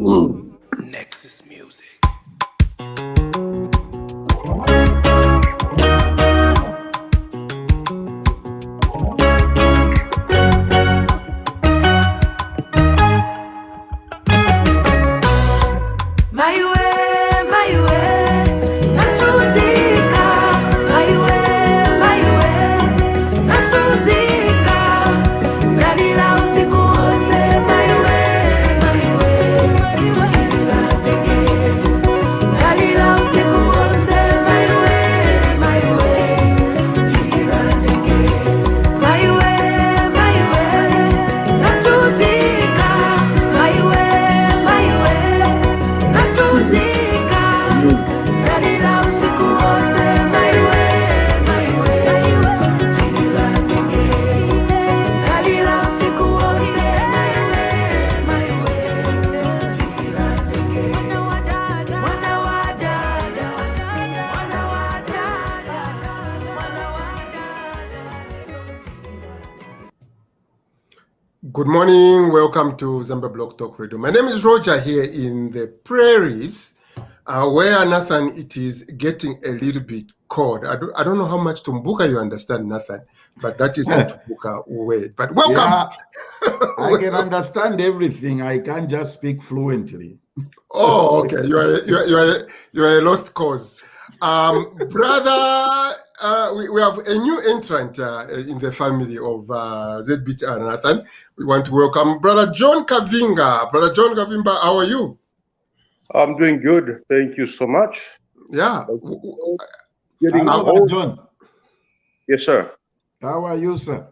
Nexus Music. Good morning, welcome to Zambia Blog Talk Radio. My name is Roger here in the prairies, where Nathan, it is getting a little bit cold. I don't know how much Tumbuka you understand, Nathan, but that is a Tumbuka way. But welcome. Yeah, I can understand everything. I can't just speak fluently. Oh, okay. You are a lost cause. Brother, we have a new entrant in the family of ZBTR, Nathan. We want to welcome Brother John Kavinga. Brother John Kavinga, how are you? I'm doing good. Thank you so much. Yeah. Hello, John. Yes, sir. How are you, sir?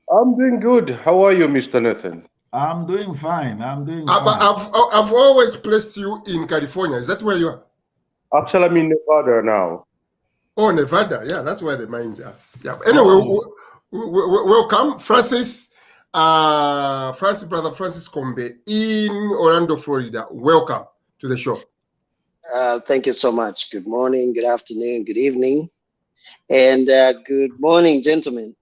I'm doing good. How are you, Mr. Nathan? I'm doing fine. Fine. I've always placed you in California. Is that where you are? Actually, I'm in Nevada now. Oh, Nevada. Yeah, that's where the mines are. Yeah. Anyway, welcome, Francis. Brother Francis Kombe in Orlando, Florida. Welcome to the show. Thank you so much. Good morning, good afternoon, good evening, and good morning, gentlemen.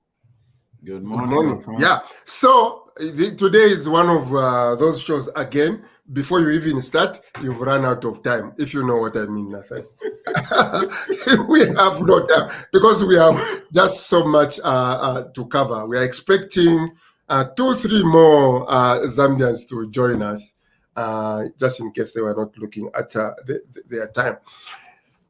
Good morning. Yeah. So today is one of those shows again. Before you even start, you've run out of time. If you know what I mean, Nathan. We have no time because we have just so much to cover. We are expecting 2-3 more Zambians to join us, just in case they were not looking at their time.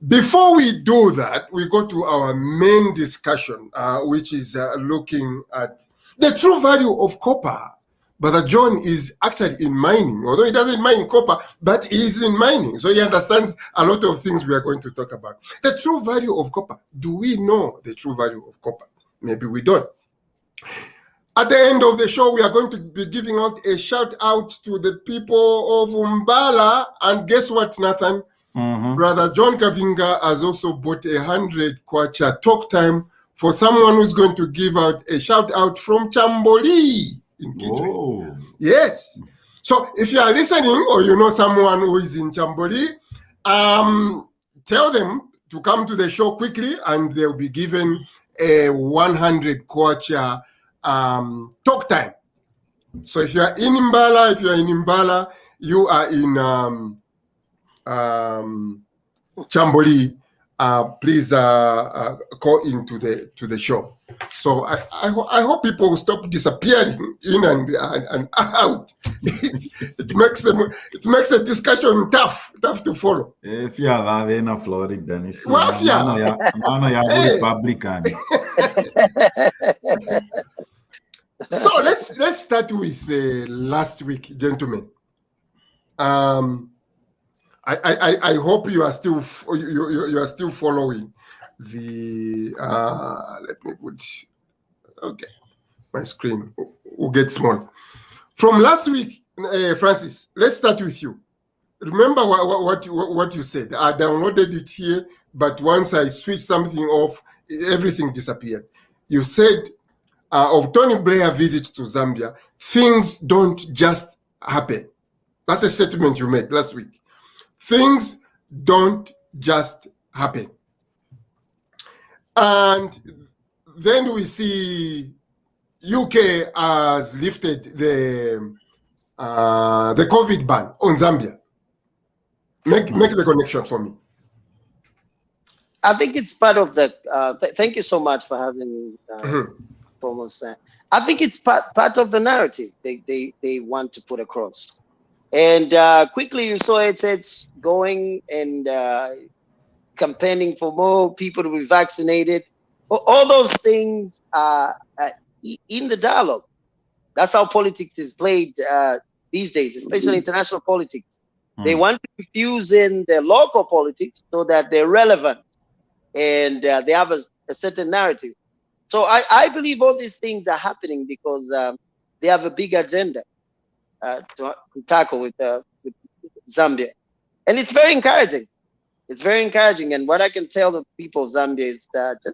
Before we do that, we go to our main discussion, which is looking at the true value of copper. Brother John is actually in mining, although he doesn't mine copper, but he is in mining. So he understands a lot of things we are going to talk about. The true value of copper. Do we know the true value of copper? Maybe we don't. At the end of the show, we are going to be giving out a shout out to the people of Umbala. And guess what, Nathan? Brother John Kavinga has also bought 100 kwacha talk time for someone who's going to give out a shout out from Chamboli in Kitwe. Yes. So if you are listening or you know someone who is in Chamboli, tell them to come to the show quickly and they'll be given a 100 kwacha talk time. So if you are in Imbala, you are in Chamboli, please call into the show. So I hope people will stop disappearing in and out. It makes the discussion tough to follow. If you have in Florida, then if you Hey. Republican. So let's start with last week, gentlemen. I hope you are still following the. Let me put. Okay, my screen will get small. From last week, Francis. Let's start with you. Remember what you said. I downloaded it here, but once I switched something off, everything disappeared. You said of Tony Blair's visit to Zambia, things don't just happen. That's a statement you made last week. Things don't just happen. And then we see UK has lifted the the COVID ban on Zambia? Make the connection for me. I think it's part of the. Thank you so much for having me. Almost. I think it's part of the narrative they want to put across. And quickly you saw it's going and campaigning for more people to be vaccinated. All those things are in the dialogue. That's how politics is played these days, especially international politics. They want to fuse in their local politics so that they're relevant and they have a certain narrative. So I believe all these things are happening because they have a big agenda to tackle with Zambia. And it's very encouraging. It's very encouraging. And what I can tell the people of Zambia is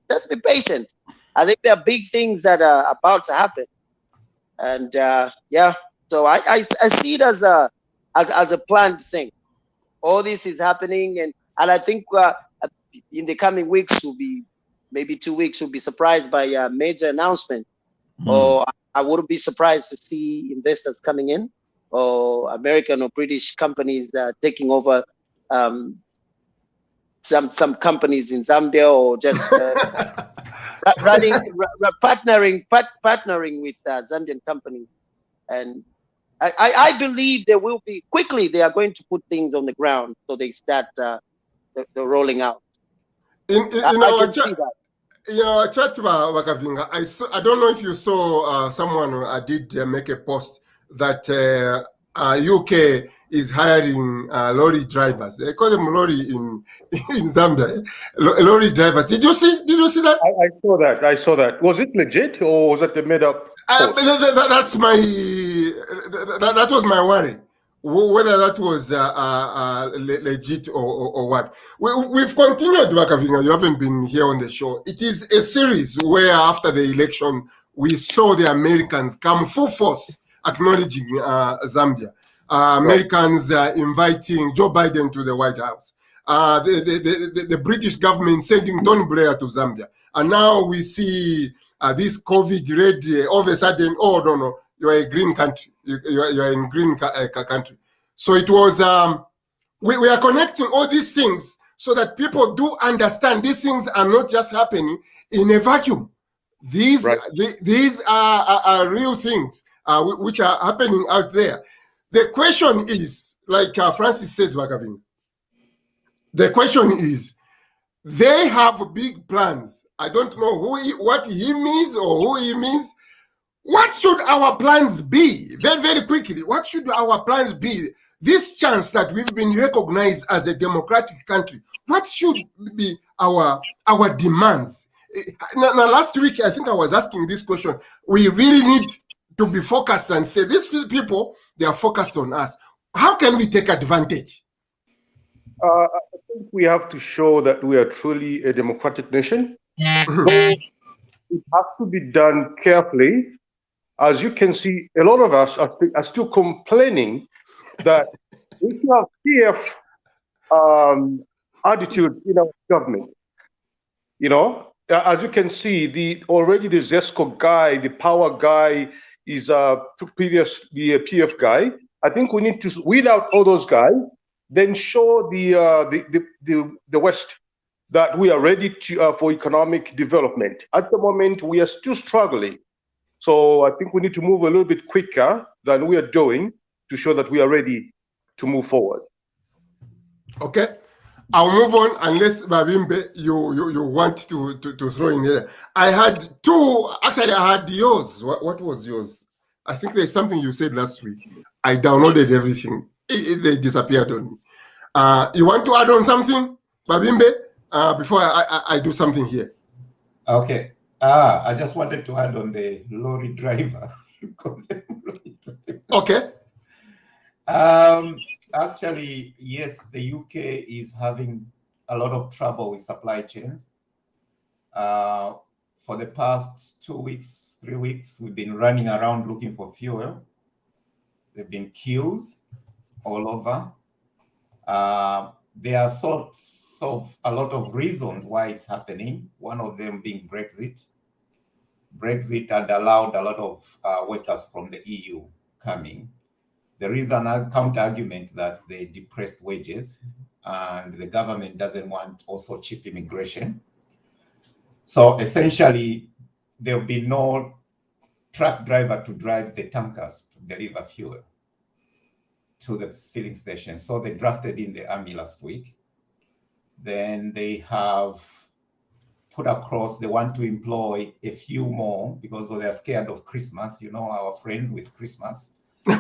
just be patient. I think there are big things that are about to happen. And yeah, so I see it as a planned thing. All this is happening. And I think in the coming weeks, maybe 2 weeks, we'll be surprised by a major announcement. Or I wouldn't be surprised to see investors coming in, or American or British companies taking over some companies in Zambia, or just partnering with Zambian companies. And I believe there will be quickly. They are going to put things on the ground, so they start the rolling out. In our chat, Wakavinga, I don't know if you saw someone did make a post that UK is hiring lorry drivers. They call them lorry in Zambia. Lorry drivers. Did you see that? I saw that. Was it legit or was it a made up? That was my worry. Whether that was legit or what. We've continued, Wakavinga. You haven't been here on the show. It is a series where after the election, we saw the Americans come full force acknowledging Zambia. Americans inviting Joe Biden to the White House. The British government sending Tony Blair to Zambia. And now we see this COVID red all of a sudden, oh, no, you are a green country. You are in green country. So it was, we are connecting all these things so that people do understand these things are not just happening in a vacuum. These are real things which are happening out there. The question is, like Francis says, Wakavin, the question is, they have big plans. I don't know what he means or who he means. What should our plans be? Very, very quickly, what should our plans be? This chance that we've been recognized as a democratic country, what should be our demands? Now, last week, I think I was asking this question. We really need to be focused and say, these people, they are focused on us. How can we take advantage? I think we have to show that we are truly a democratic nation. It has to be done carefully. As you can see, a lot of us are still complaining that we still have attitude in our government. You know, as you can see, already the ZESCO guy, the power guy, is previously a PF guy. I think we need to weed out all those guys, then show the West that we are ready for economic development. At the moment, we are still struggling. So I think we need to move a little bit quicker than we are doing to show that we are ready to move forward. Okay. I'll move on unless Babimbe, you want to throw in there. I had two, actually I had yours. What was yours? I think there's something you said last week. I downloaded everything. They disappeared on me. You want to add on something, Babimbe, before I do something here? Okay. I just wanted to add on the lorry driver. Okay. Actually, yes, the UK is having a lot of trouble with supply chains. For the past 2 weeks, 3 weeks, we've been running around looking for fuel. There have been queues all over. There are sorts of a lot of reasons why it's happening. One of them being Brexit. Brexit had allowed a lot of workers from the EU coming. There is an counter argument that they depressed wages and the government doesn't want also cheap immigration. So essentially, there will be no truck driver to drive the tankers to deliver fuel to the filling station. So they drafted in the army last week. Then they have put across, they want to employ a few more because they're scared of Christmas, you know, our friends with Christmas. So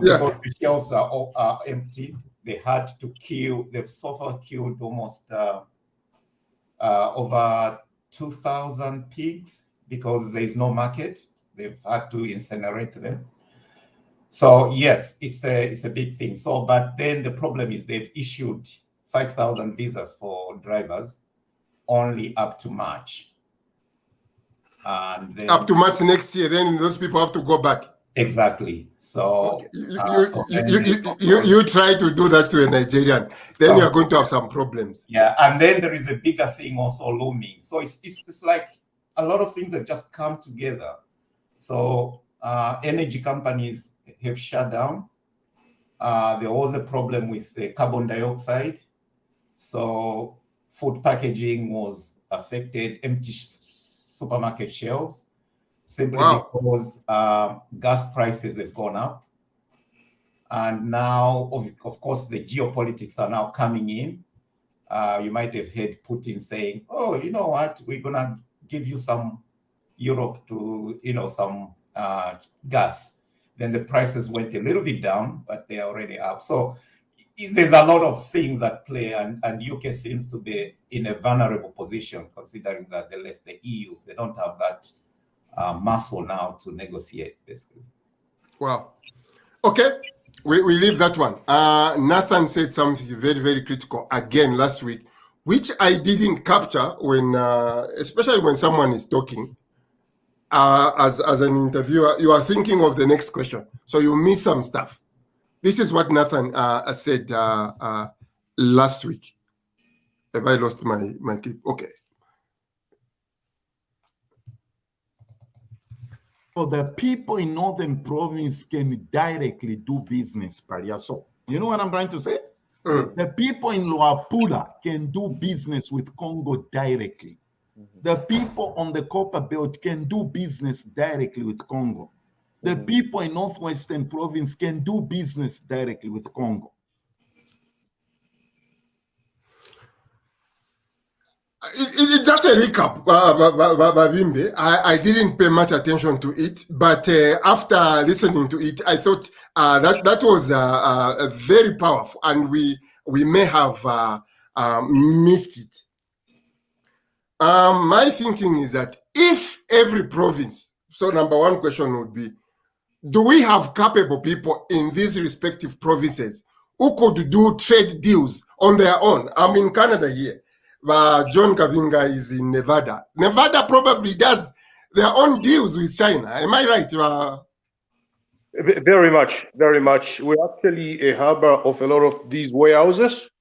because the shelves are empty, they had to kill, they've so far killed almost over 2,000 pigs because there is no market. They've had to incinerate them. So yes, it's a big thing. So, but then the problem is they've issued 5,000 visas for drivers only up to March. And then up to March next year, then those people have to go back. Exactly. So, okay. You try to do that to a Nigerian, then you are going to have some problems. Yeah, and then there is a bigger thing also looming. So it's like a lot of things have just come together. So energy companies have shut down. There was a problem with the carbon dioxide. So food packaging was affected, empty supermarket shelves, simply because gas prices have gone up. And now, of course, the geopolitics are now coming in. You might have heard Putin saying, oh, you know what, we're going to give you some Europe to, you know, some gas. Then the prices went a little bit down, but they are already up. So there's a lot of things at play, and UK seems to be in a vulnerable position, considering that they left the EU. They don't have that muscle now to negotiate, basically. Wow. Okay, we leave that one. Nathan said something very, very critical again last week, which I didn't capture when, especially when someone is talking. As an interviewer, you are thinking of the next question, so you miss some stuff. This is what Nathan said last week. Have I lost my clip? Okay. So the people in Northern Province can directly do business, Paria. So you know what I'm trying to say? The people in Luapula can do business with Congo directly. The people on the Copper Belt can do business directly with Congo. The people in Northwestern Province can do business directly with Congo. It's just a recap, Babimbe. I didn't pay much attention to it, but after listening to it, I thought that was very powerful, and we may have missed it. My thinking is that if every province, so number one question would be, do we have capable people in these respective provinces who could do trade deals on their own? I'm in Canada here. John Kavinga is in Nevada. Nevada probably does their own deals with China. Am I right? Very much, very much. We're actually a harbor of a lot of these warehouses.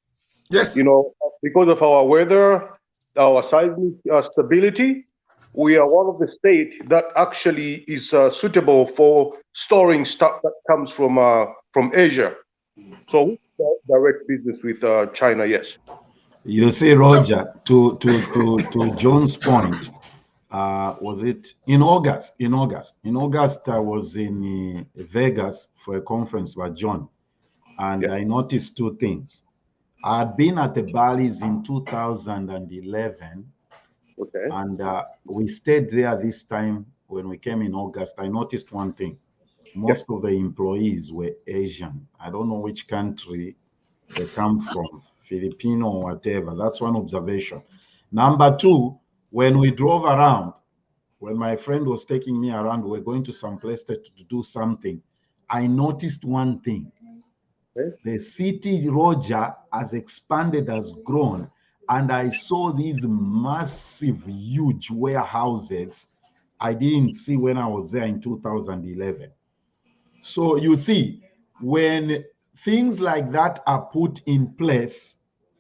Yes. You know, because of our weather, our seismic stability, we are one of the states that actually is suitable for storing stuff that comes from Asia. So direct business with China, yes. You see, Roger, to John's point, was it in August? In August, I was in Vegas for a conference with John, and I noticed two things. I'd been at the Bally's in 2011, and we stayed there this time. When we came in August, I noticed one thing. Most of the employees were Asian. I don't know which country they come from, Filipino or whatever. That's one observation. Number two, when we drove around, when my friend was taking me around, we were going to some place to do something. I noticed one thing. The city, Roger, has expanded, has grown, and I saw these massive, huge warehouses I didn't see when I was there in 2011. So you see, when things like that are put in place,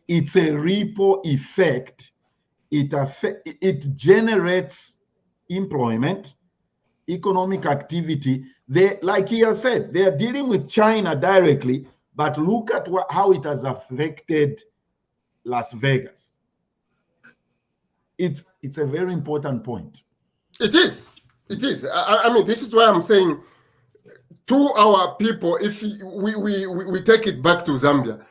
it's a ripple effect. It generates employment, economic activity They, like he has said, they are dealing with China directly, but look at how it has affected Las Vegas. It's a very important point. It is. It is. I mean, this is why I'm saying to our people, if we take it back to Zambia,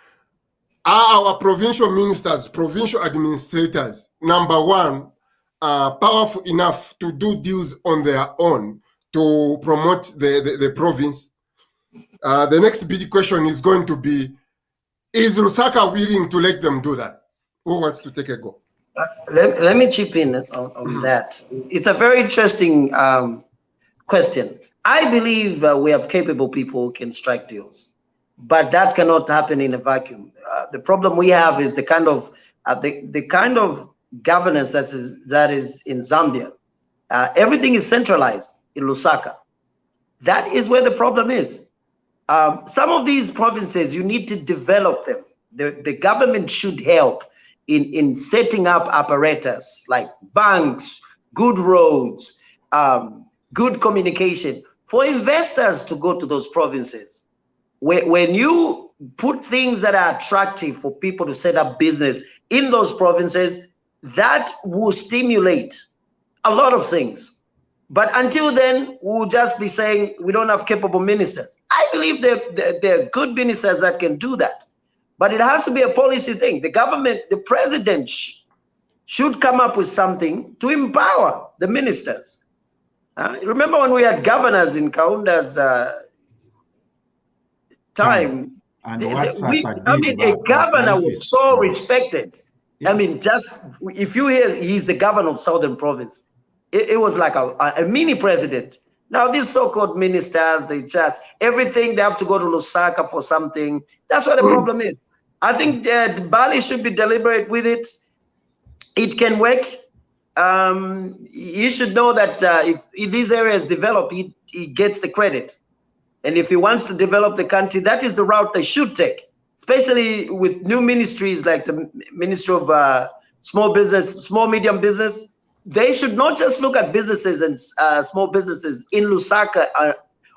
are our provincial ministers, provincial administrators, number one, powerful enough to do deals on their own to promote the province? The next big question is going to be, is Lusaka willing to let them do that? Who wants to take a go? Let me chip in on that. It's a very interesting question. I believe we have capable people who can strike deals, but that cannot happen in a vacuum. The problem we have is the kind of governance that is in Zambia. Everything is centralized in Lusaka. That is where the problem is. Some of these provinces, you need to develop them. The government should help in setting up apparatus like banks, good roads, good communication for investors to go to those provinces. When you put things that are attractive for people to set up business in those provinces, that will stimulate a lot of things. But until then, we'll just be saying we don't have capable ministers. I believe there are good ministers that can do that. But it has to be a policy thing. The government, the president should come up with something to empower the ministers. Remember when we had governors in Kaunda's time? And a governor was so respected. Yeah. I mean, just if you hear he's the governor of Southern Province, it was like a mini president. Now these so-called ministers, they just everything they have to go to Lusaka for something. That's what the problem is. I think Bali should be deliberate with it. It can work. You should know that if these areas develop, he gets the credit. And if he wants to develop the country, that is the route they should take, especially with new ministries like the Ministry of Small Business, Small Medium Business. They should not just look at businesses and small businesses in Lusaka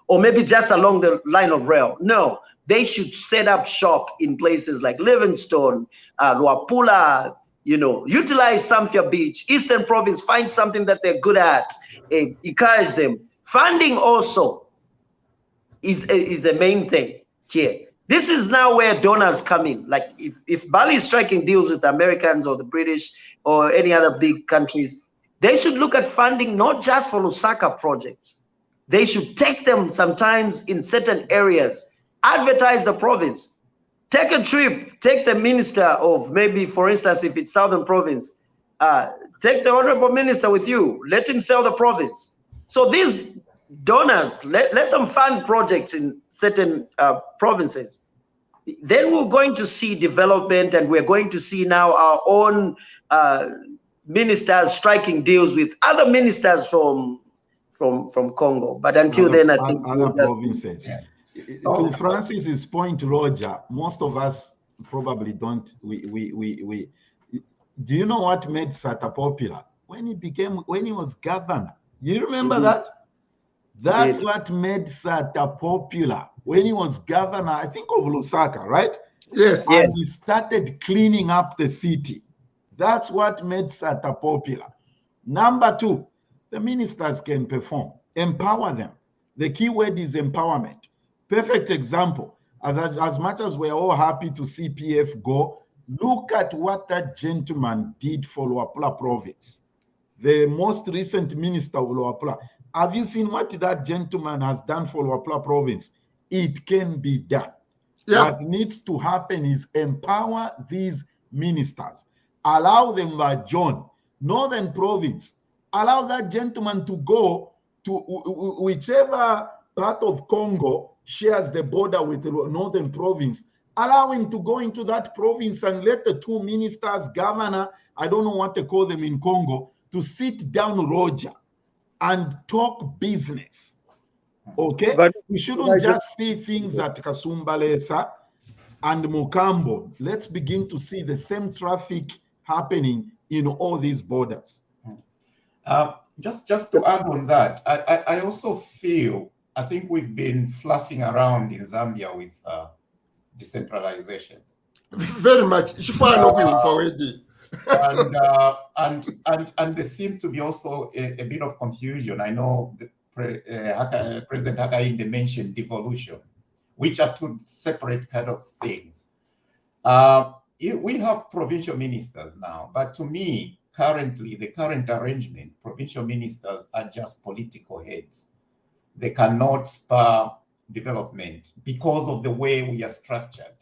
or maybe just along the line of rail. No, they should set up shop in places like Livingstone, Luapula, utilize Samfya Beach, Eastern Province, find something that they're good at, encourage them. Funding also is the main thing here. This is now where donors come in. Like if Bali is striking deals with the Americans or the British or any other big countries, they should look at funding not just for Lusaka projects. They should take them sometimes in certain areas, advertise the province, take a trip, take the minister of maybe, for instance, if it's Southern Province, take the honorable minister with you, let him sell the province. So these donors, let them fund projects in certain provinces. Then we're going to see development, and we're going to see now our own ministers striking deals with other ministers from Congo. But until then, I think other provinces. Yeah. To Francis's point, Roger, most of us probably don't. We do you know what made Sata popular? When he was governor. You remember that? That's what made Sata popular. When he was governor, I think of Lusaka, right? Yes. And he started cleaning up the city. That's what made Sata popular. Number two, the ministers can perform. Empower them. The key word is empowerment. Perfect example. As much as we're all happy to see PF go, look at what that gentleman did for Luapula province. The most recent minister of Luapula. Have you seen what that gentleman has done for Luapula province? It can be done. Yeah. What needs to happen is empower these ministers. Allow them by John, Northern Province. Allow that gentleman to go to whichever part of Congo shares the border with the Northern Province. Allow him to go into that province and let the two ministers, governor, I don't know what they call them in Congo, to sit down, Roger, and talk business. Okay? But we shouldn't just see things at Kasumbalesa and Mukambo. Let's begin to see the same traffic happening in all these borders. Just to add on that, I also feel I think we've been fluffing around in Zambia with decentralization. Very much. And there seemed to be also a bit of confusion. I know the President Hakainde mentioned devolution, which are two separate kind of things. We have provincial ministers now, but to me, currently, the current arrangement, provincial ministers are just political heads. They cannot spur development because of the way we are structured.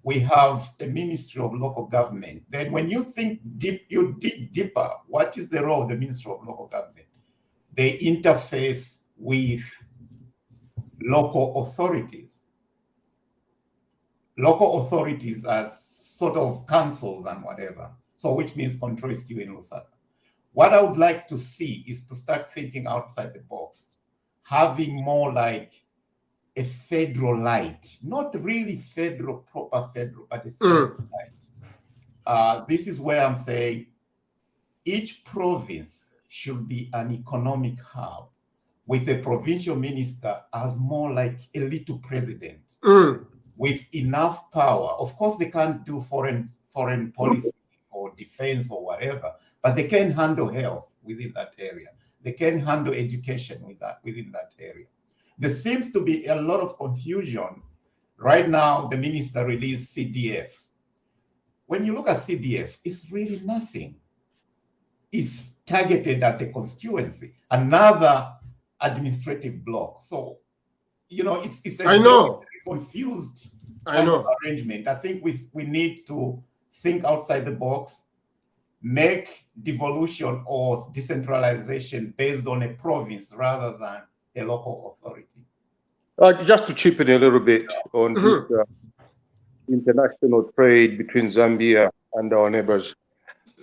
We have a Ministry of Local Government. Then when you think deep, you dig deeper, what is the role of the Ministry of Local Government? They interface with local authorities. Local authorities are sort of councils and whatever. So which means control is still in Lusaka. What I would like to see is to start thinking outside the box, having more like a federal light, not really federal, proper federal, but a federal light. This is where I'm saying each province should be an economic hub with a provincial minister as more like a little president with enough power. Of course, they can't do foreign policy or defense or whatever, but they can handle health within that area. They can handle education within that area. There seems to be a lot of confusion. Right now, the minister released CDF. When you look at CDF, it's really nothing. It's targeted at the constituency, another administrative block. So, you know, it's a very confused kind of arrangement. I think we need to think outside the box, make devolution or decentralization based on a province rather than a local authority. Just to chip in a little bit on this international trade between Zambia and our neighbors,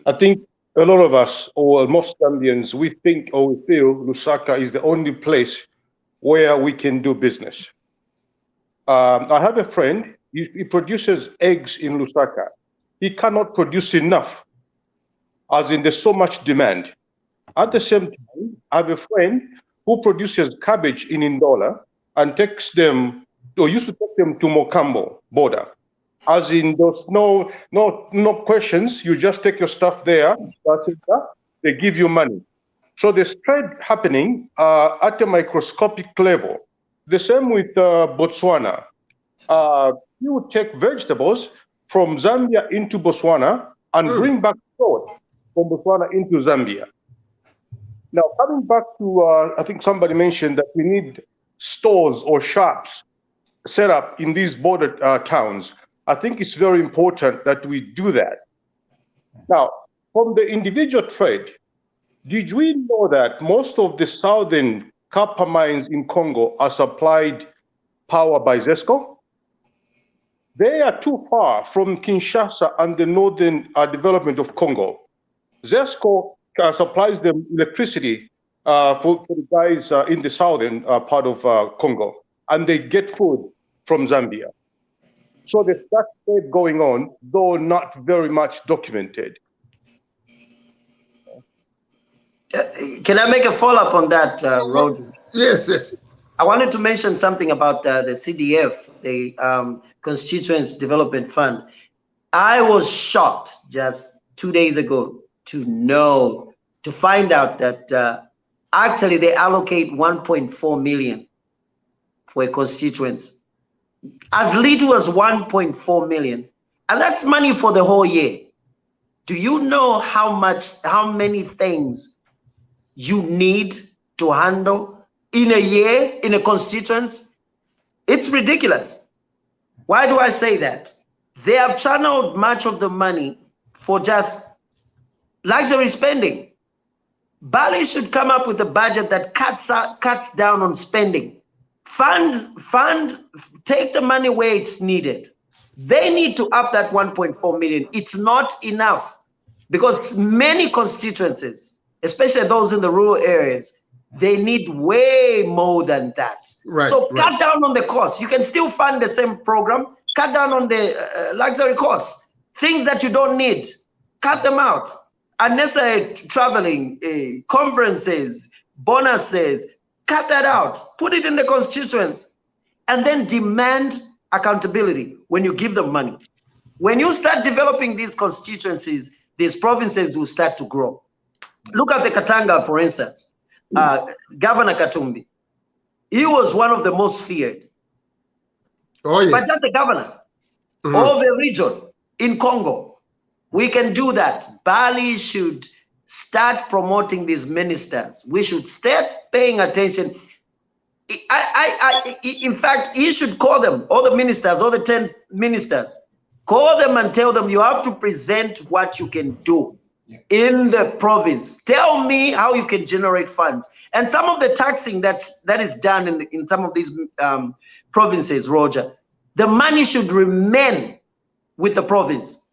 I think a lot of us, or most Zambians, we think or we feel Lusaka is the only place where we can do business. I have a friend, he produces eggs in Lusaka. He cannot produce enough, as in there's so much demand. At the same time, I have a friend who produces cabbage in Ndola and takes them, or used to take them to Mokambo border. As in, there's no questions. You just take your stuff there. That's it. They give you money. So there's trade happening at a microscopic level. The same with Botswana. You would take vegetables from Zambia into Botswana and bring back food from Botswana into Zambia. Now, coming back to, I think somebody mentioned that we need stores or shops set up in these border towns. I think it's very important that we do that. Now, from the individual trade, did we know that most of the southern copper mines in Congo are supplied power by ZESCO? They are too far from Kinshasa and the northern development of Congo. ZESCO supplies them electricity for the guys in the southern part of Congo, and they get food from Zambia. So there's that trade going on, though not very much documented. Can I make a follow-up on that, Roger? Yes. I wanted to mention something about the CDF, the Constituents Development Fund. I was shocked just 2 days ago to find out that actually they allocate 1.4 million for a constituency. As little as 1.4 million. And that's money for the whole year. Do you know how many things you need to handle in a year in a constituency? It's ridiculous. Why do I say that? They have channeled much of the money for just luxury spending. Bali should come up with a budget that cuts down on spending. Take the money where it's needed. They need to up that 1.4 million. It's not enough because many constituencies, especially those in the rural areas, they need way more than that. So cut down on the cost. You can still fund the same program, cut down on the luxury costs. Things that you don't need, cut them out. Unnecessary traveling, conferences, bonuses, Cut that out. Put it in the constituents, and then demand accountability when you give them money. When you start developing these constituencies, these provinces will start to grow. Look at the Katanga, for instance. Governor Katumbi, he was one of the most feared. Oh, yes. But that's the governor of a region in Congo. We can do that. Bali should start promoting these ministers. We should start paying attention. In fact, he should call them, all the ministers, all the 10 ministers, call them and tell them you have to present what you can do in the province. Tell me how you can generate funds. And some of the taxing that is done in some of these provinces, Roger, the money should remain with the province.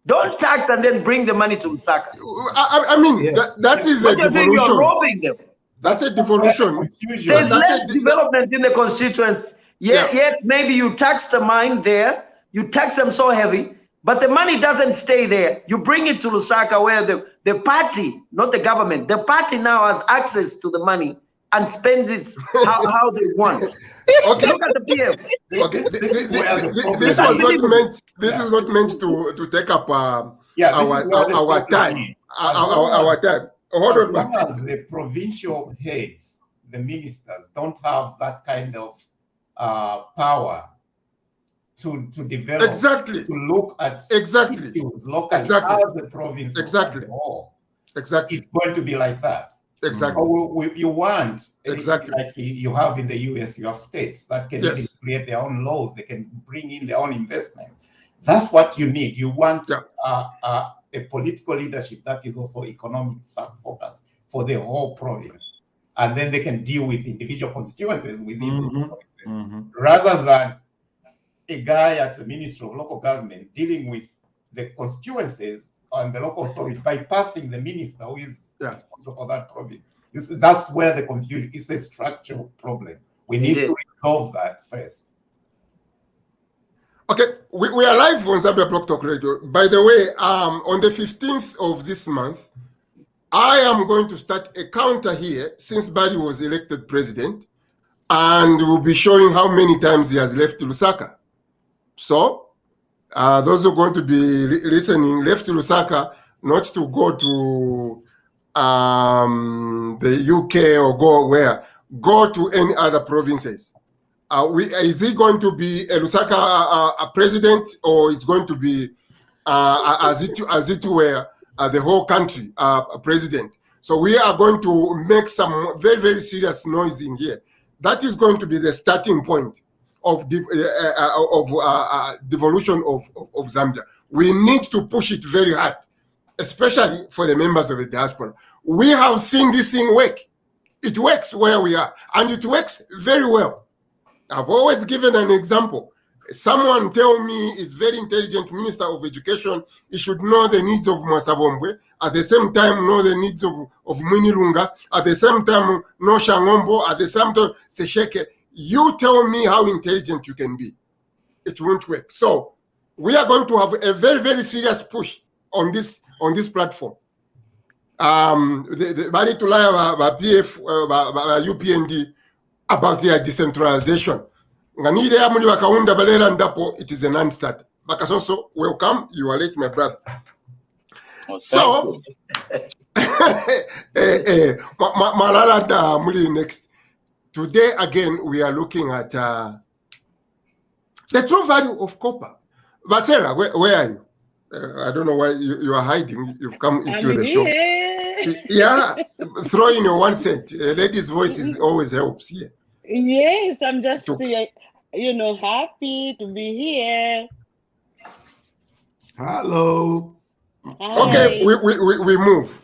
Don't tax and then bring the money to Lusaka. I mean, Yes. that is What a you're doing, you're devolution. robbing them. That's a devolution. There's less development in the constituents. Yet maybe you tax the mine there, you tax them so heavy, but the money doesn't stay there. You bring it to Lusaka where the party, not the government, the party now has access to the money and spends it how they want. Okay. Look at the PF. Okay. This was not meant. This is not meant to take up our time. Our time. Hold on. As long as the provincial heads, the ministers, don't have that kind of power to develop, Exactly. to look at Exactly. issues locally, Exactly. how the province Exactly. Exactly. It's going to be like that. Exactly. You want Exactly. like you have in the US, you have states that can Yes. create their own laws, they can bring in their own investment. That's what you need. You want a political leadership that is also economic focused for the whole province, and then they can deal with individual constituencies within the provinces, rather than a guy at the Ministry of Local Government dealing with the constituencies and the local authority, bypassing the minister who is responsible for that province. That's where the confusion is. A structural problem. We need to resolve that first. Okay, we are live on Zambia Block Talk Radio. By the way, on the 15th of this month, I am going to start a counter here since Badi was elected president, and we'll be showing how many times he has left Lusaka. So, those who are going to be listening, left Lusaka, not to go to the UK or go to any other provinces. Is he going to be a Lusaka a president, or it's going to be as it were the whole country a president? So we are going to make some very, very serious noise in here. That is going to be the starting point of devolution of Zambia. We need to push it very hard, especially for the members of the diaspora. We have seen this thing work. It works where we are, and it works very well. I've always given an example. Someone tell me is very intelligent Minister of Education, he should know the needs of Masabombwe, at the same time know the needs of Mwinilunga, at the same time know Shangombo, at the same time Sesheke. You tell me how intelligent you can be. It won't work. So we are going to have a very, very serious push on this platform. The Bari Tulaya PF UPND about their decentralization. It is a non-starter. Bakasoso, welcome. You are late, my brother. Oh, so, next. Today, again, we are looking at the true value of copper. Vasera, where are you? I don't know why you are hiding. You've come into the show. Yeah, throw in your 1 cent. A lady's voice always helps here. Yes, I'm just, happy to be here. Hello. Hi. Okay, we move.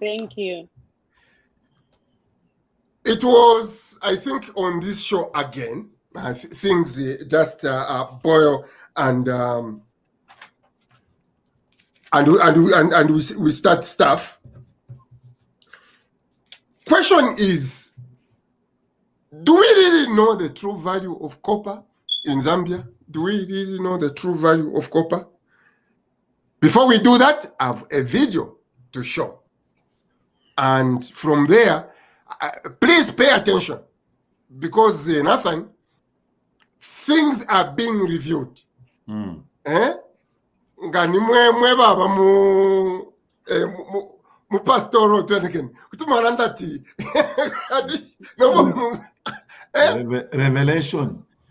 Thank you. It was, I think, on this show again, things just boil and we start stuff. Question is, do we really know the true value of copper in Zambia? Do we really know the true value of copper? Before we do that, I have a video to show. And from there, please pay attention, because Nathan, things are being reviewed. Nga nimwe baba mu pastoral twendeken kutumana ndati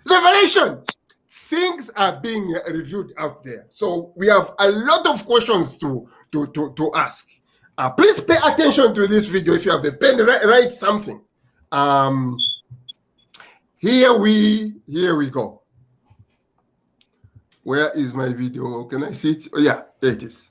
Revelation. Things are being reviewed out there, so we have a lot of questions to ask. Please pay attention to this video. If you have a pen, write something. Here we go. Where is my video? Can I see it? Oh, yeah, there it is.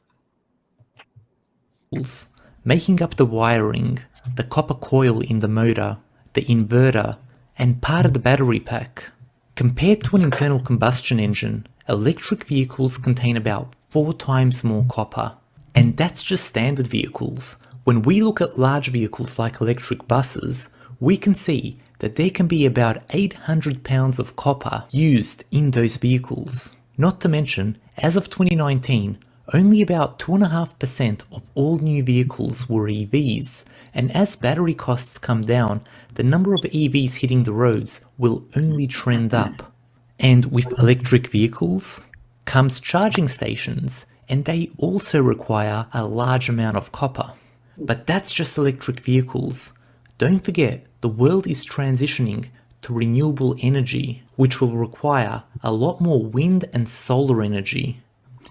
Making up the wiring, the copper coil in the motor, the inverter, and part of the battery pack. Compared to an internal combustion engine, electric vehicles contain about 4 times more copper. And that's just standard vehicles. When we look at large vehicles like electric buses, we can see that there can be about 800 pounds of copper used in those vehicles. Not to mention, as of 2019, only about 2.5% of all new vehicles were EVs, and as battery costs come down, the number of EVs hitting the roads will only trend up. And with electric vehicles comes charging stations, and they also require a large amount of copper. But that's just electric vehicles. Don't forget, the world is transitioning to renewable energy, which will require a lot more wind and solar energy.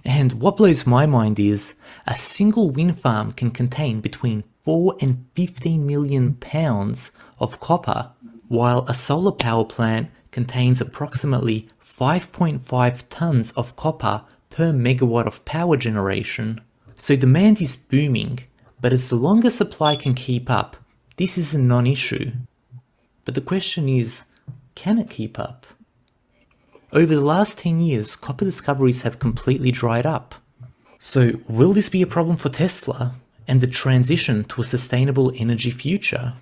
And what blows my mind is, a single wind farm can contain between 4 and 15 million pounds of copper, while a solar power plant contains approximately 5.5 tons of copper per megawatt of power generation. So demand is booming, but as long as supply can keep up, this is a non-issue. But the question is, can it keep up? Over the last 10 years, copper discoveries have completely dried up. So will this be a problem for Tesla and the transition to a sustainable energy future?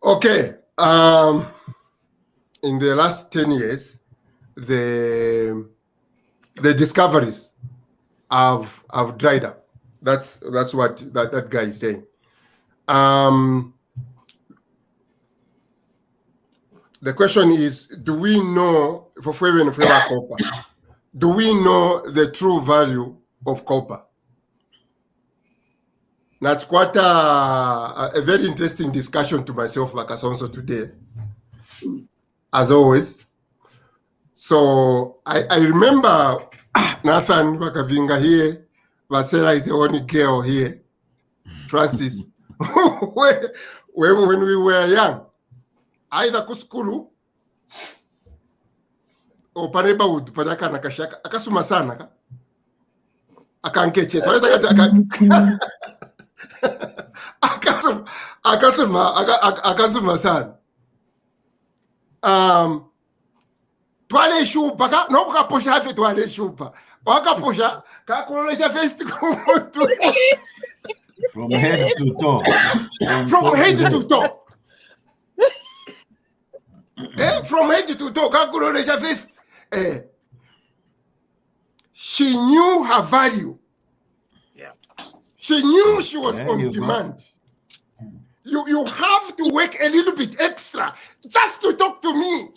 Okay. In the last 10 years, the discoveries have dried up. That's what that guy is saying. The question is, do we know, for copper, do we know the true value of copper? That's quite a very interesting discussion to myself, like also today, as always. So I remember Nathan Wakavinga here, Vasera is the only girl here, Francis, when we were young. Either kuskulu or paneba would padaka nakashaka akasuma sana ka akankeche akasuma sana twale shupa ka no kaposha afi twale shupa wakaposha kakulolesha first kumuntu From head to toe. From head to toe. From head to toe, she knew her value. Yeah. She knew she was on demand. You have to work a little bit extra just to talk to me.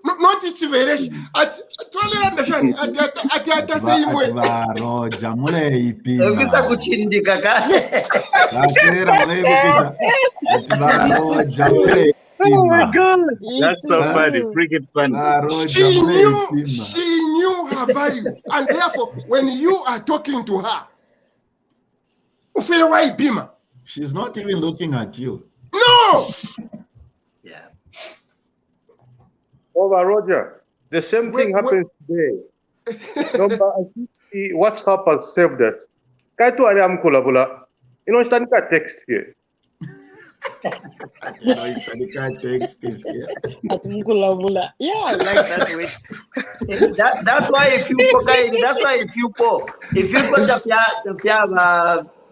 Not it's very at the same way. Oh my God, that's so funny, freaking funny. She knew her value, and therefore, when you are talking to her, she's not even looking at you. No. Yeah. Over Roger, the same thing happens today. Remember, I think the WhatsApp has saved us. Kaitu ali amkulabula. Inonstani ka text here. Yeah, like that way. That's why if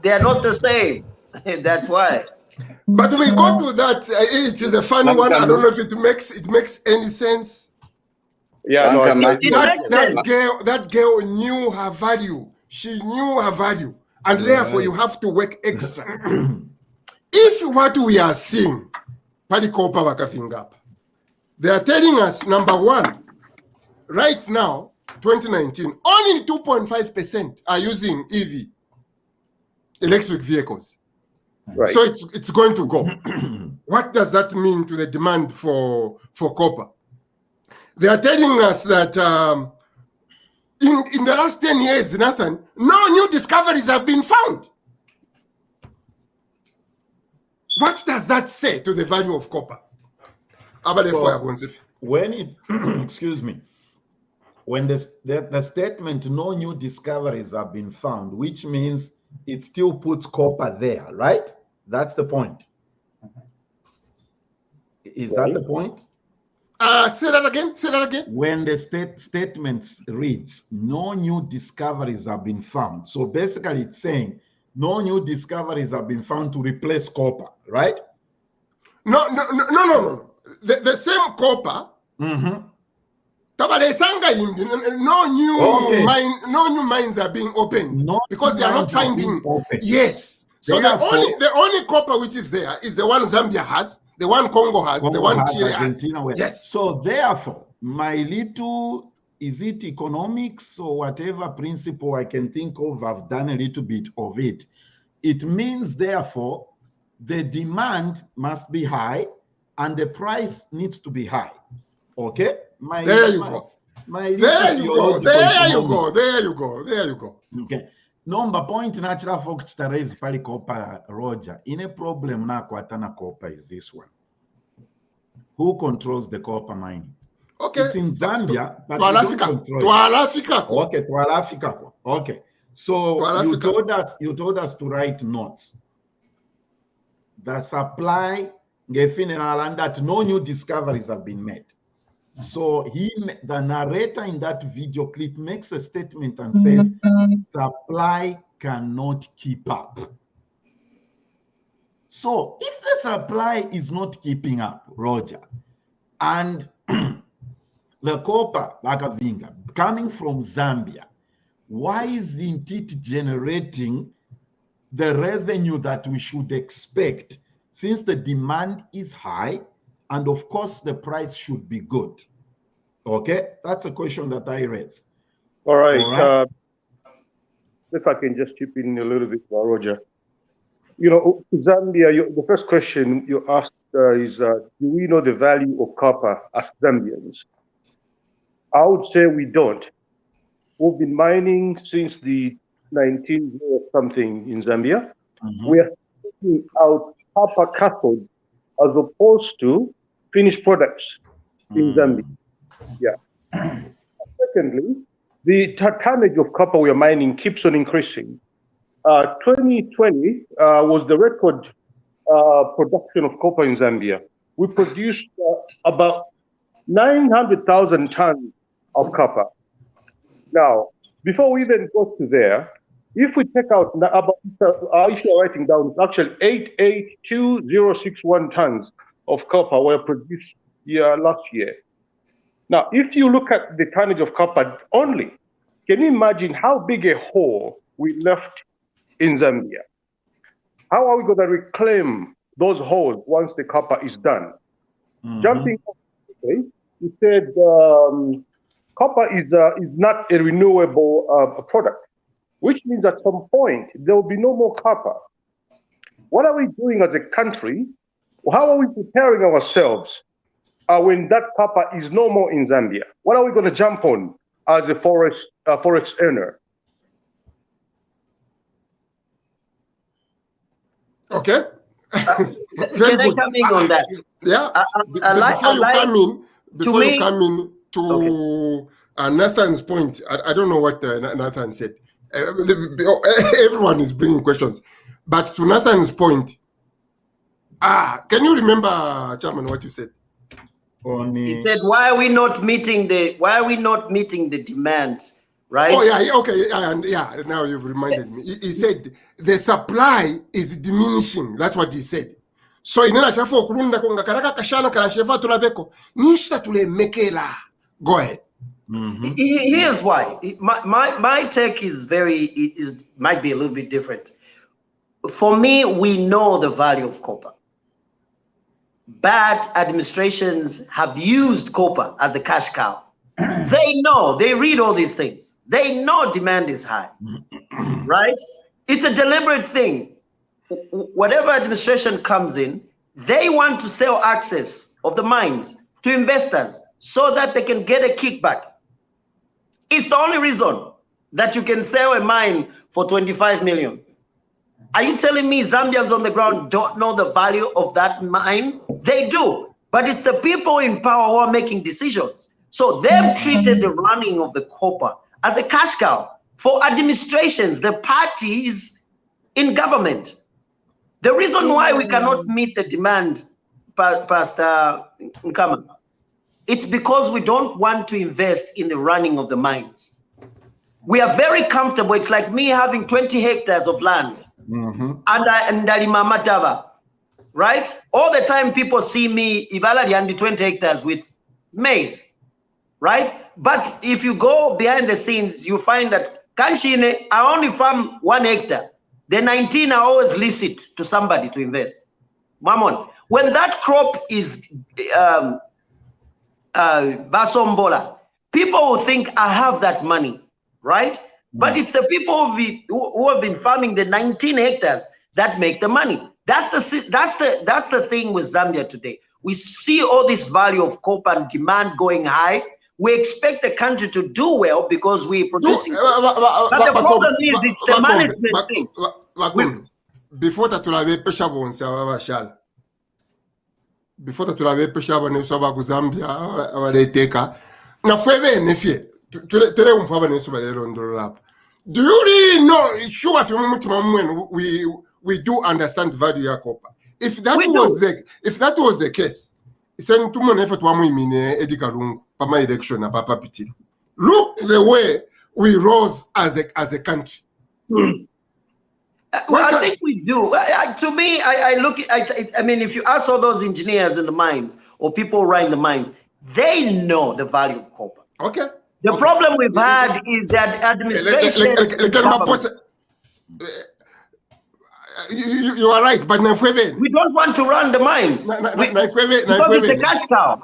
they are not the same. That's why. But we go to that. It is a funny one. I don't know if it makes any sense. Yeah, no, that girl knew her value. She knew her value, And therefore, you have to work extra. If what we are seeing, they are telling us, number one, right now, 2019, only 2.5% are using EV, electric vehicles. Right. So it's going to go. What does that mean to the demand for copper? They are telling us that in the last 10 years, Nathan, no new discoveries have been found. What does that say to the value of copper? When it, excuse me, when the statement no new discoveries have been found, which means it still puts copper there, right? That's the point. Is that the point? Say that again. When the statement reads no new discoveries have been found, so basically it's saying no new discoveries have been found to replace copper, right? No. The same copper. No new mines are being opened because they are not finding. Yes. So the only copper which is there is the one Zambia has, the one Congo has, the one Chile has. Yes. So therefore, my little, is it economics or whatever principle I can think of, I've done a little bit of it. It means therefore the demand must be high and the price needs to be high. Okay? There you go. Okay. Number point natural folks to raise pali copper, Roger. In a problem na kwatana copper is this one. Who controls the copper mining? Okay. It's in Zambia, but to Africa. Okay, to Africa. Okay. So you told us to write notes. The supply, and that no new discoveries have been made. So the narrator in that video clip makes a statement and says, supply cannot keep up. So if the supply is not keeping up, Roger, and the copper, Bakavinga, coming from Zambia, why isn't it generating the revenue that we should expect since the demand is high? And of course, the price should be good. Okay, that's a question that I raised. All right. If I can just chip in a little bit, Roger. You know, Zambia, the first question you asked is, do we know the value of copper as Zambians? I would say we don't. We've been mining since the 1900-something in Zambia. We are taking out copper cathode as opposed to finished products in Zambia. Yeah. Secondly, the tonnage of copper we are mining keeps on increasing. 2020 was the record production of copper in Zambia. We produced about 900,000 tons of copper. Now, before we even go to there, if we take out if you're writing down, it's actually 882061 tons of copper were produced last year. Now, if you look at the tonnage of copper only, can you imagine how big a hole we left in Zambia? How are we going to reclaim those holes once the copper is done? Jumping off, you said copper is not a renewable product, which means at some point there will be no more copper. What are we doing as a country? How are we preparing ourselves when that copper is no more in Zambia? What are we going to jump on as a forex earner? Okay. Can I come in on that? Yeah. Before you come in to Nathan's point, I don't know what Nathan said. Everyone is bringing questions, but to Nathan's point, can you remember, Chairman, what you said? He said, "Why are we not meeting the demand?" Right? Oh yeah, okay, and yeah. Now you've reminded me. He said the supply is diminishing. That's what he said. So inena chafu okulunda konga karaka kashano karasheva tulabeko nishta tule mekela. Go ahead. Here's why. My take is might be a little bit different. For me, we know the value of copper. Bad administrations have used copper as a cash cow. They know, they read all these things. They know demand is high, right? It's a deliberate thing. Whatever administration comes in, they want to sell access of the mines to investors so that they can get a kickback. It's the only reason that you can sell a mine for 25 million. Are you telling me Zambians on the ground don't know the value of that mine? They do, but it's the people in power who are making decisions. So they've treated the running of the copper as a cash cow for administrations, the parties in government. The reason why we cannot meet the demand, Pastor Nkama, it's because we don't want to invest in the running of the mines. We are very comfortable. It's like me having 20 hectares of land and Matava, right? All the time people see me, Ibala Yandi 20 hectares with maize, right? But if you go behind the scenes, you find that Kanshine, I only farm 1 hectare. The 19 are always licit to somebody to invest. Mamon, when that crop is Basombola, people will think I have that money, right? But it's the people who have been farming the 19 hectares that make the money. That's the thing with Zambia today. We see all this value of copper and demand going high. We expect the country to do well because we're producing. But the problem is it's the management thing. Before that, we pressure on Savashala. Before that, we pressure on Zambia, our na fwebe nefie tere umfaba nesuba lero ndolap. Do you really know? Sure, if we do understand value ya copper. If that was the case, send to mon effort wa muimine edikalungu pama election na papa pitilo. Look the way we rose as a country. Well, I think we do. To me, I look at it. I mean, if you ask all those engineers in the mines or people who run the mines, they know the value of copper. Okay. The problem we've had is that administration. You are right, but we don't want to run the mines. Because it's a cash cow.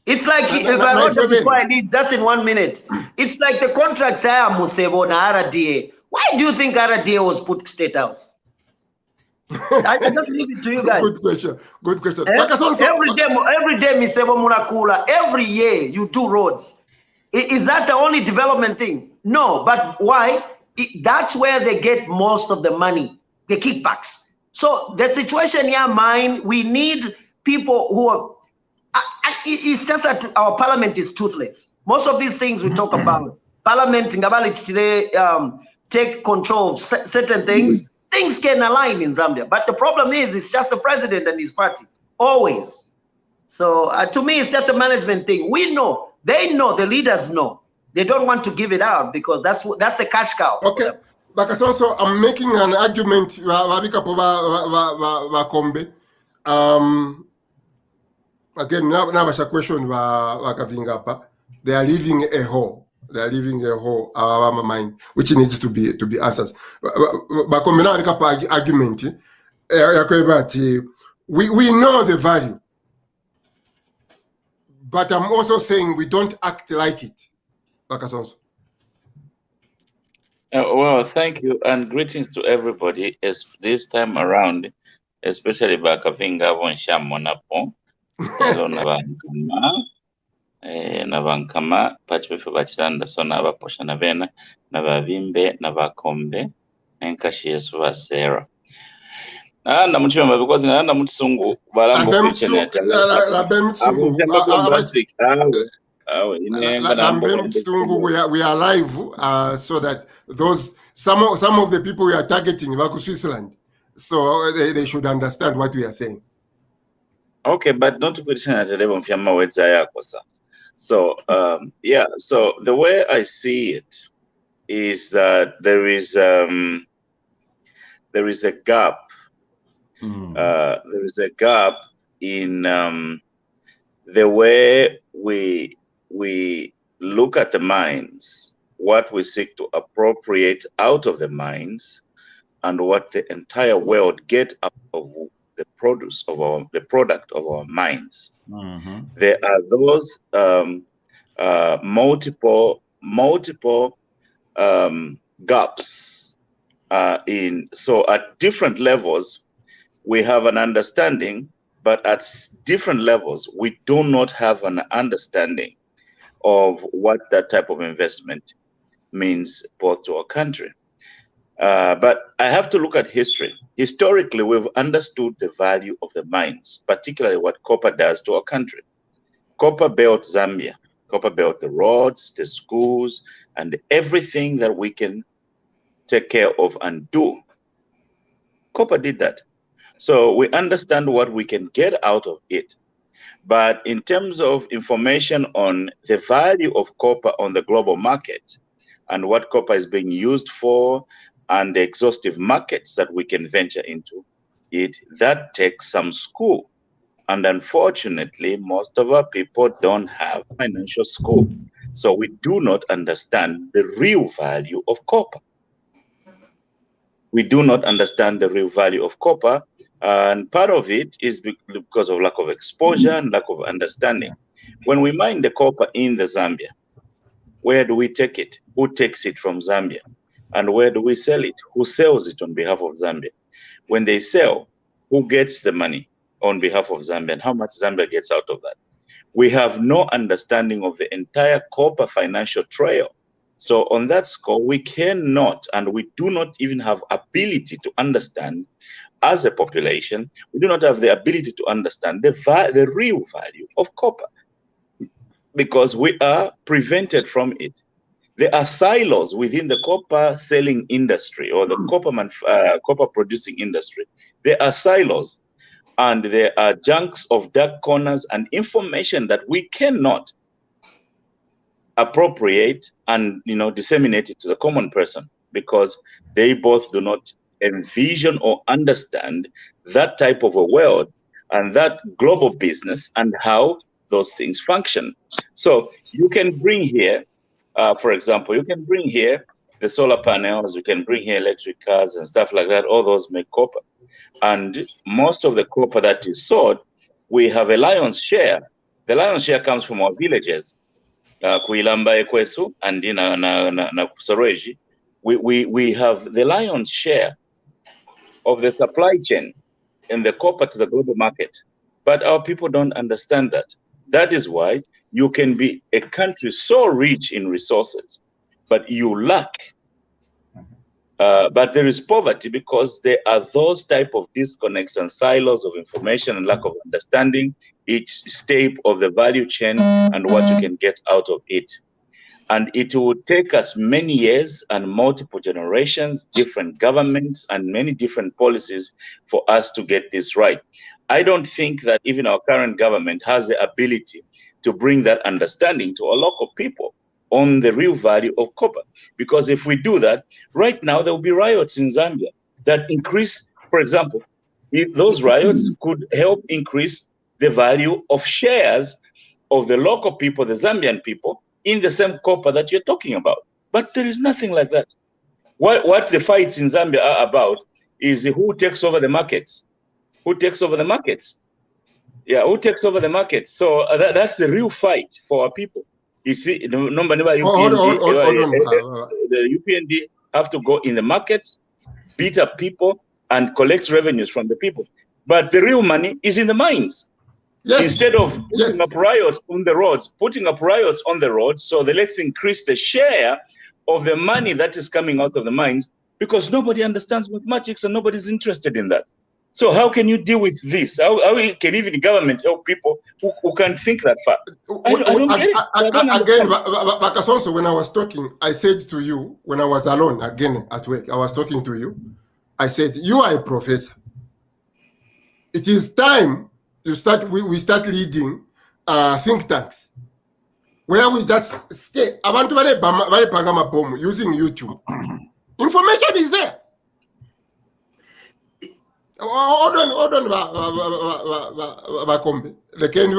It's like if I wrote it before I leave, that's in 1 minute. It's like the contract say Musebo na RDA. Why do you think RDA was put State House? I just leave it to you guys. Good question. Good question. Every day, Misebo Murakula, every year you do roads. Is that the only development thing? No, but why? That's where they get most of the money, the kickbacks. So the situation here, mine, we need people who are, it's just that our parliament is toothless. Most of these things we talk about, parliament, take control of certain things, things can align in Zambia. But the problem is, it's just the president and his party, always. So to me, it's just a management thing. We know, they know, the leaders know. They don't want to give it out because that's the cash cow. Okay. But also, I'm making an argument. Again, now a question. They are leaving a hole. They are leaving a hole our mind, which needs to be answered. But argument, we know the value, but I'm also saying we don't act like it. Well, thank you and greetings to everybody. As this time around, especially Bakavinga von Shamonapo, Navankama, Pachifu Bachanda, Sonava Poshanavena, Navavimbe, Navakombe, and Cashiers for Sarah. And I'm sure because I'm Mutsungu, but I'm we are live, so that those some of the people we are targeting are Switzerland, so they should understand what we are saying. Okay, but not to question at the level of Yamawa. So yeah, so the way I see it is that there is a gap. There is a gap in the way we look at the mines, what we seek to appropriate out of the mines, and what the entire world get out of the product of our mines. Mm-hmm. There are those multiple gaps so at different levels we have an understanding, but at different levels we do not have an understanding of what that type of investment means both to our country. But I have to look at history. Historically, we've understood the value of the mines, particularly what copper does to our country. Copper built Zambia. Copper built the roads, the schools, and everything that we can take care of and do. Copper did that. So we understand what we can get out of it. But in terms of information on the value of copper on the global market and what copper is being used for and the exhaustive markets that we can venture into, that takes some school. And unfortunately, most of our people don't have financial school. So we do not understand the real value of copper. We do not understand the real value of copper. And part of it is because of lack of exposure and lack of understanding. When we mine the copper in the Zambia, where do we take it? Who takes it from Zambia? And where do we sell it? Who sells it on behalf of Zambia? When they sell, who gets the money on behalf of Zambia and how much Zambia gets out of that? We have no understanding of the entire copper financial trail. So on that score, we cannot, and we do not even have ability to understand as a population, we do not have the ability to understand the real value of copper because we are prevented from it. There are silos within the copper selling industry or the copper producing industry. There are silos and there are junks of dark corners and information that we cannot appropriate and disseminate it to the common person because they both do not envision or understand that type of a world and that global business and how those things function. So you can bring here, for example, you can bring here the solar panels, you can bring here electric cars and stuff like that. All those make copper. And most of the copper that is sold, we have a lion's share. The lion's share comes from our villages. Kuilamba Ekwesu and na Kusoreji. We have the lion's share of the supply chain in the copper to the global market. But our people don't understand that. That is why you can be a country so rich in resources, but you lack. But there is poverty because there are those type of disconnects and silos of information and lack of understanding each step of the value chain and what you can get out of it. And it will take us many years and multiple generations, different governments, and many different policies for us to get this right. I don't think that even our current government has the ability to bring that understanding to our local people on the real value of copper. Because if we do that, right now there will be riots in Zambia that increase, for example, if those riots could help increase the value of shares of the local people, the Zambian people, in the same copper that you're talking about. But there is nothing like that. What the fights in Zambia are about is who takes over the markets. Who takes over the markets? Yeah, who takes over the markets? So that's the real fight for our people. You see, the UPND have to go in the markets, beat up people, and collect revenues from the people. But the real money is in the mines. Yes. Instead of putting up riots on the roads, so let's increase the share of the money that is coming out of the mines because nobody understands mathematics and nobody's interested in that. So how can you deal with this? How can even the government help people who can't think that far? I don't get it. Again, Bakasonso, when I was talking, I said to you, when I was alone again at work, I was talking to you. I said, you are a professor. It is time we start leading think tanks where we just stay. Abantu barepanga mabomu using YouTube. Information is there. Hold on, Bakombe. Lekeni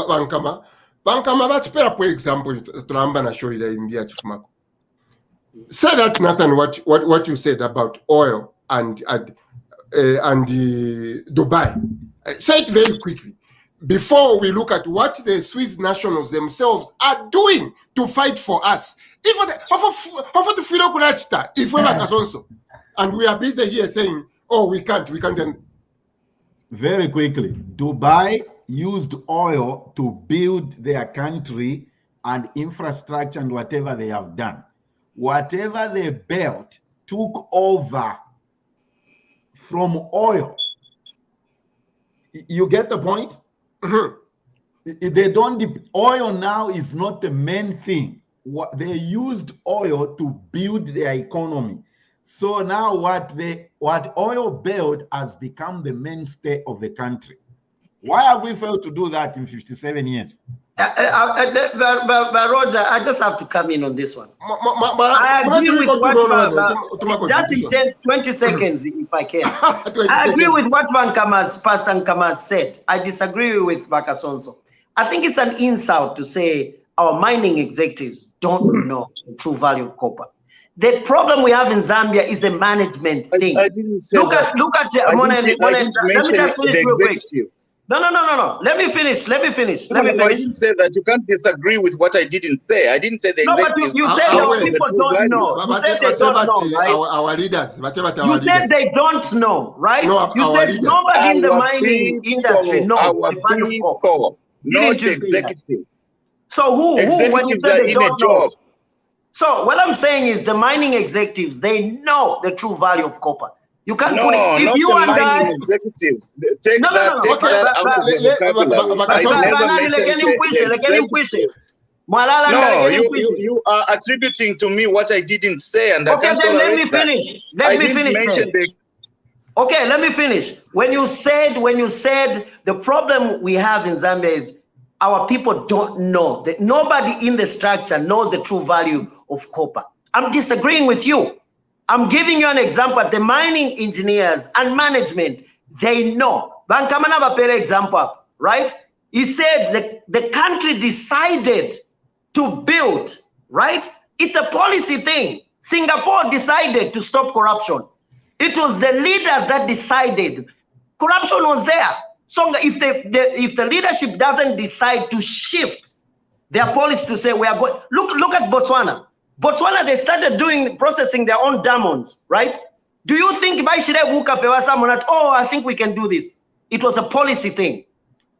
bankama Bankama batipera for example tulamba na show ida imbia chifumako. Say that, Nathan, what you said about oil and Dubai. Say it very quickly before we look at what the Swiss nationals themselves are doing to fight for us. If and we are busy here saying, oh, we can't. Very quickly, Dubai used oil to build their country and infrastructure and whatever they have done. Whatever they built took over from oil. You get the point? They don't. Oil now is not the main thing. They used oil to build their economy. So now what oil built has become the mainstay of the country. Why have we failed to do that in 57 years? But Roger, I just have to come in on this one. I agree with what just in 20 seconds, if I can. I agree with what Pastor Nkama said. I disagree with Bakasonso. I think it's an insult to say our mining executives don't know the true value of copper. The problem we have in Zambia is a management thing. I didn't say Look that. at let me just finish real quick. No. Let me finish. I didn't say that. You can't disagree with what I didn't say. I didn't say the executives. No, but you said our people don't know. You said they don't know, right? Our leaders. You said they don't know, right? No, you said leaders. nobody in the mining industry knows the value of copper. Not executives. So who when you say they don't know? Job. So what I'm saying is the mining executives, they know the true value of copper. You can't put it. If you and I, executives, take that out of the vocabulary. You are attributing to me what I didn't say, and okay, then let me finish. Let me finish. Okay, let me finish. When you said the problem we have in Zambia is our people don't know that nobody in the structure knows the true value of copper. I'm disagreeing with you. I'm giving you an example. The mining engineers and management, they know. Bankamana Bapere example, right? He said the country decided to build, right? It's a policy thing. Singapore decided to stop corruption. It was the leaders that decided. Corruption was there. So if the leadership doesn't decide to shift their policy to say we are going, look at Botswana. Botswana, they started processing their own diamonds, right? Do you think I think we can do this? It was a policy thing.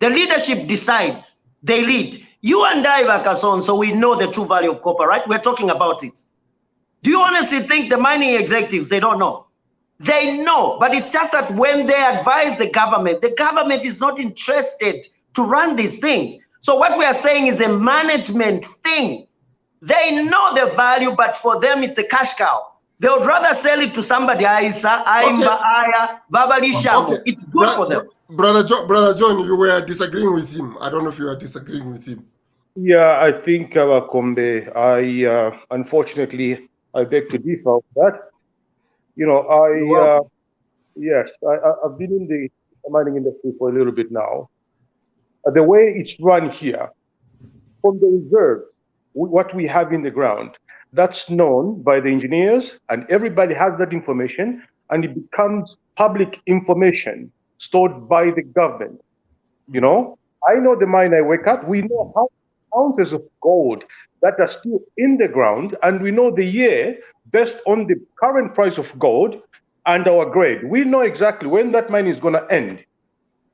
The leadership decides, they lead. You and I, Vakason, so we know the true value of copper, right? We're talking about it. Do you honestly think the mining executives, they don't know? They know, but it's just that when they advise the government is not interested to run these things. So what we are saying is a management thing. They know the value, but for them, it's a cash cow. They would rather sell it to somebody. It's good for them. Brother John, you were disagreeing with him. I don't know if you are disagreeing with him. Yeah, I think, Kombe, unfortunately, I beg to differ with that. You know, I've been in the mining industry for a little bit now. The way it's run here, from the reserve, what we have in the ground, that's known by the engineers, and everybody has that information, and it becomes public information stored by the government. You know, I know the mine I wake up, we know how ounces of gold that are still in the ground, and we know the year based on the current price of gold and our grade. We know exactly when that mine is going to end.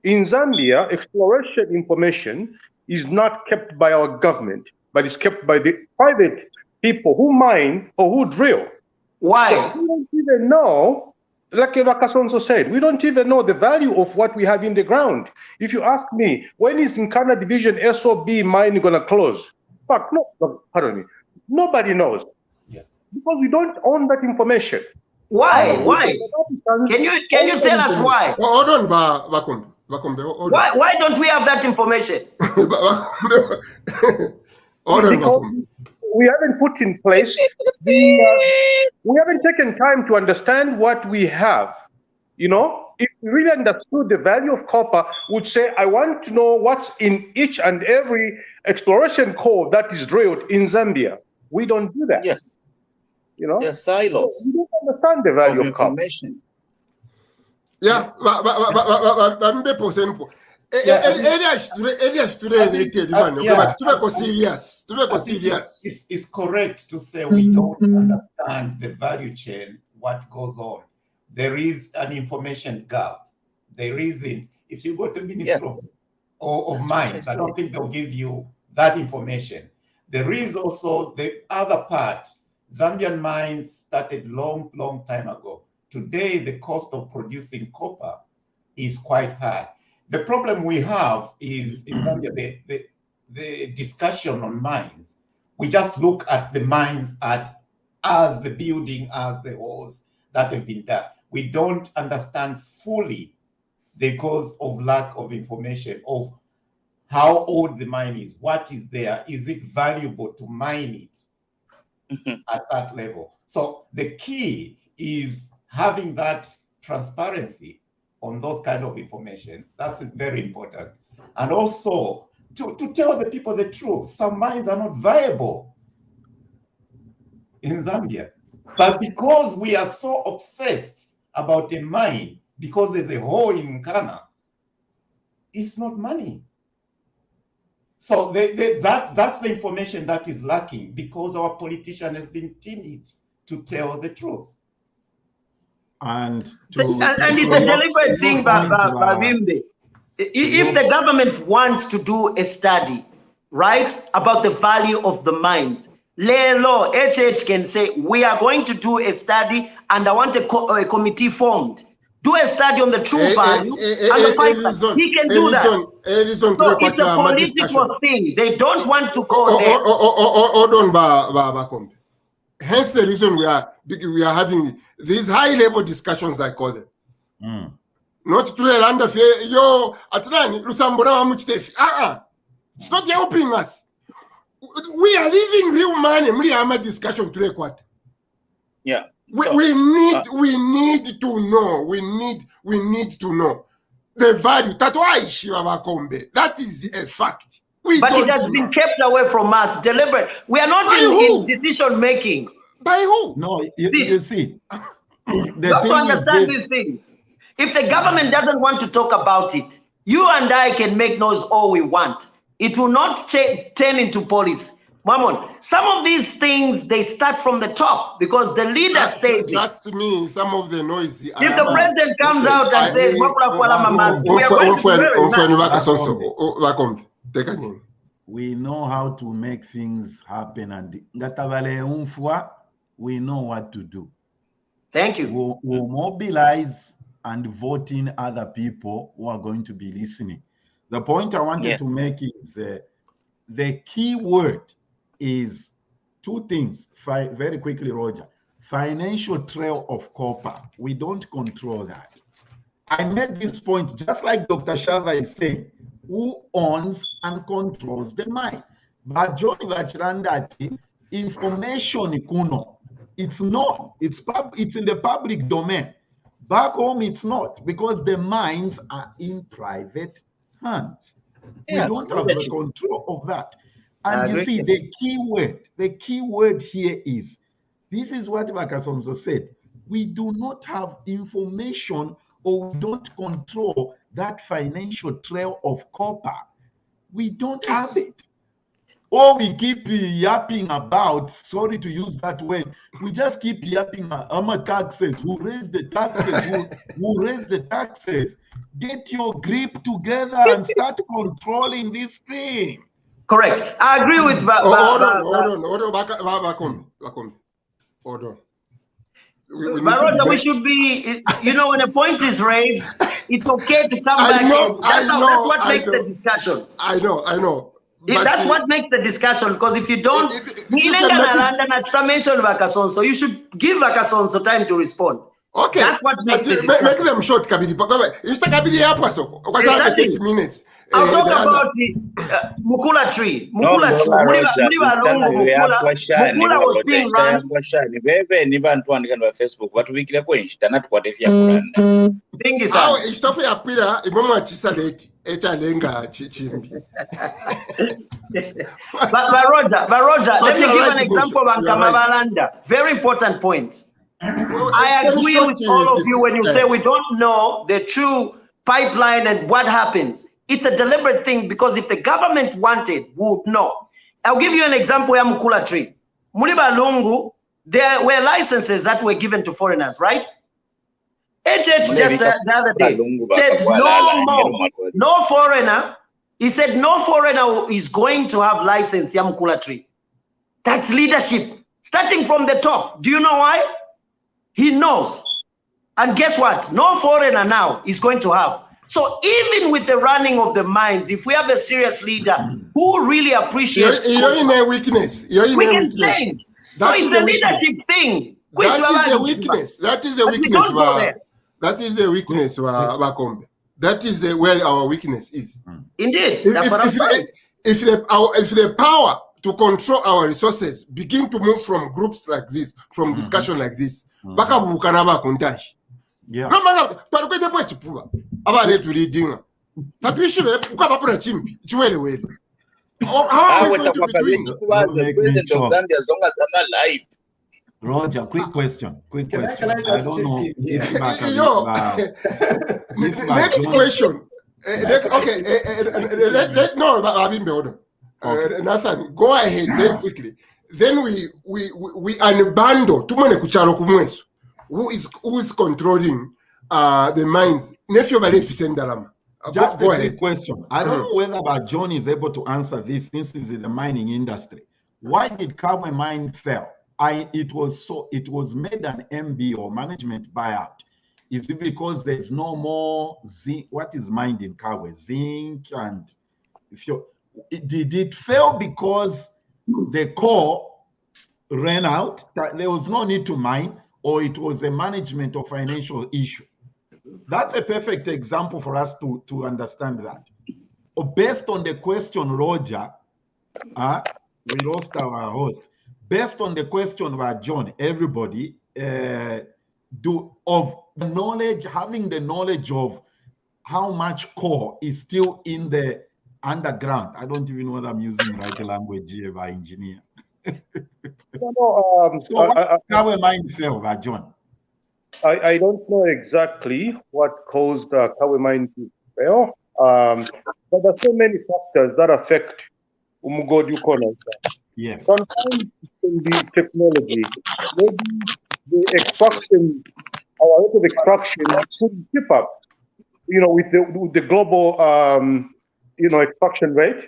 In Zambia, exploration information is not kept by our government, but it's kept by the private people who mine or who drill. Why? So we don't even know, like Vakasonso said, we don't even know the value of what we have in the ground. If you ask me, when is Nkana Division SOB mine going to close? Fuck, no, pardon me. Nobody knows. Yeah. Because we don't own that information. Why? Why? Can you tell us why? Hold on, Vakumbe. Why don't we have that information? Hold on, we haven't put in place we haven't taken time to understand what we have. You know, if we really understood the value of copper, would say, I want to know what's in each and every exploration coal that is drilled in Zambia. We don't do that. Yes. You know, There are silos we don't understand the value of copper. information. Yeah, It's correct to say we don't understand the value chain, what goes on. There is an information gap. There isn't. If you go to Ministry of Mines, I don't think they'll give you that information. There is also the other part. Zambian mines started long time ago. Today, the cost of producing copper is quite high. The problem we have is in Zambia, the discussion on mines. We just look at the mines as the building, as the walls that have been done. We don't understand fully the cause of lack of information of how old the mine is, what is there, is it valuable to mine it at that level? So the key is having that transparency on those kind of information. That's very important. And also to tell the people the truth. Some mines are not viable in Zambia. But because we are so obsessed about a mine, because there's a hole in Nkana, it's not money. So that's the information that is lacking because our politician has been timid to tell the truth. And it's a deliberate thing, Bimbe. If the government wants to do a study, right, about the value of the mines, Lelo, HH can say, we are going to do a study and I want a committee formed. Do a study on the true value and the price. He can do that. So it's a political thing. They don't want to go there. Hold on, Bakombe. Hence the reason we are having these high-level discussions, I call them. Not to land of yo Atlani Lusambona Muchitefi. It's not helping us. We are living real money. We discussion today. Yeah. We need to know. We need to know the value. That is a fact. But it has been kept away from us, deliberate. We are not in decision making. By who? No, you see. You have to understand these things. If the government doesn't want to talk about it, you and I can make noise all we want. It will not turn into policy. Mamon, some of these things, they start from the top because the leader stays. Trust me, some of the noise. If the president comes out and says, we know how to make things happen, and we know what to do. Thank you. We'll mobilize and vote in other people who are going to be listening. The point I wanted to make is the key word is two things. Very quickly, Roger. Financial trail of copper. We don't control that. I made this point just like Dr. Shava is saying. Who owns and controls the mine? But John Vachirandati, information kuno. It's known. It's in the public domain. Back home, it's not because the mines are in private hands. Yeah, we don't have the control of that. And you see, the key word here is, this is what Vakasonso said. We do not have information or we don't control that financial trail of copper. We don't have it. Or we keep yapping about, sorry to use that word, we just keep yapping about taxes, who raise the taxes, who raise the taxes. Get your grip together and start controlling this thing. Correct. I agree with Hold on. We should be, when a point is raised, it's okay to come back. That's what makes the discussion. I know. That's what makes the discussion, because if you don't, so you should give Vakasonso time to respond. Okay. That's what makes the make them short, Kabili. Mr. Kabili, 8 minutes. the talk other- about the Mukula tree. No, Mukula tree. Roger, Muliba Longo, Mukula was being run. Bebe ni bantu andika na Facebook watu wikile kwenye tanatu kwa tefia kulanda. Thingy awo sana. ekitofu yapira imwe chisa leti etalenga chimbi. But Roger, let me you're give right, an example Bush. of You're right. Ankamabalanda. Very important point. Well, I it's agree very with short, all of you when you yeah. say we don't know the true pipeline and what happens. It's a deliberate thing because if the government wanted, we would know. I'll give you an example of Mukula tree. Muliba Lungu, there were licenses that were given to foreigners, right? HH just the other day said no foreigner. He said no foreigner is going to have license ya Mukula tree. That's leadership, starting from the top. Do you know why? He knows. And guess what? No foreigner now is going to have. So even with the running of the mines, if we have a serious leader who really appreciates, You're in a weakness. You're in we a can weakness. change. That So is it's a a weakness. leadership thing. That is a weakness. That is a But we weakness. don't go there. That is the weakness, Bakombe. That is where our weakness is. Indeed, that's what I'm saying. If the power to control our resources begin to move from groups like this, from discussion like this, bakabukana bakuntashi. Yeah. Twalukwete pwe chipuba. Abale tulidinga. Tatuishibe ukabapura chimbi. Chiwelewele. How are we going to be doing that? The president of Zambia as long as I'm alive. Roger, quick question. Can I I just don't chip know in here? Next question. No, Abimbe, hold on. Nathan, go ahead very quickly. Then we unbundle tumone kuchalo kumweso. Who is controlling the mines? Nephew Balefi Sendarama. Just Go a quick ahead. question. I don't know whether John is able to answer this since he's in the mining industry. Why did Kabwe mine fail? It was made an MB or management buyout. Is it because there's no more zinc? What is mined in Kabwe? Zinc, and did it fail because the core ran out? That there was no need to mine, or it was a management or financial issue? That's a perfect example for us to understand that. Based on the question, Roger, we lost our host. Based on the question by John, everybody having the knowledge of how much core is still in the underground. I don't even know whether I'm using the right language here by engineer. So how mine fell by John? I don't know exactly what caused Kawe mine to fail, but there are so many factors that affect Umugodi Ukona. Yes. Sometimes it can be technology. Maybe the extraction, our rate of extraction shouldn't keep up, with the global, extraction rate,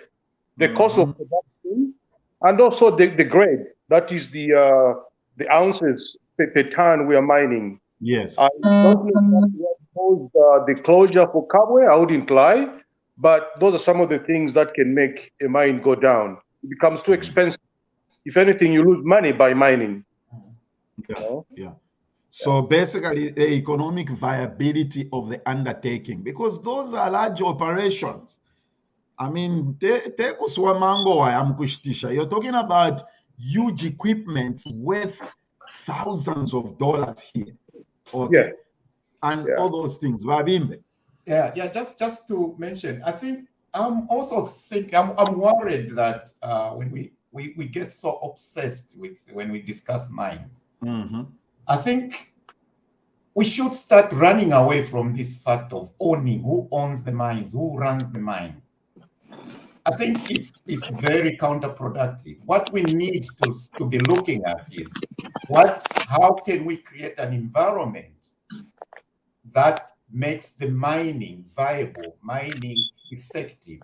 the cost of production, and also the grade. That is the ounces per ton we are mining. Yes. I don't know what caused the closure for Kabwe. I wouldn't lie, but those are some of the things that can make a mine go down. It becomes too expensive. If anything, you lose money by mining. Yeah. So basically, the economic viability of the undertaking, because those are large operations. I mean, you're talking about huge equipment worth thousands of dollars here. Okay. Yeah. And all those things. Yeah. Just to mention, I think I'm worried that when we get so obsessed with when we discuss mines, I think we should start running away from this fact of owning, who owns the mines, who runs the mines. I think it's very counterproductive. What we need to be looking at is how can we create an environment that makes the mining viable, mining effective,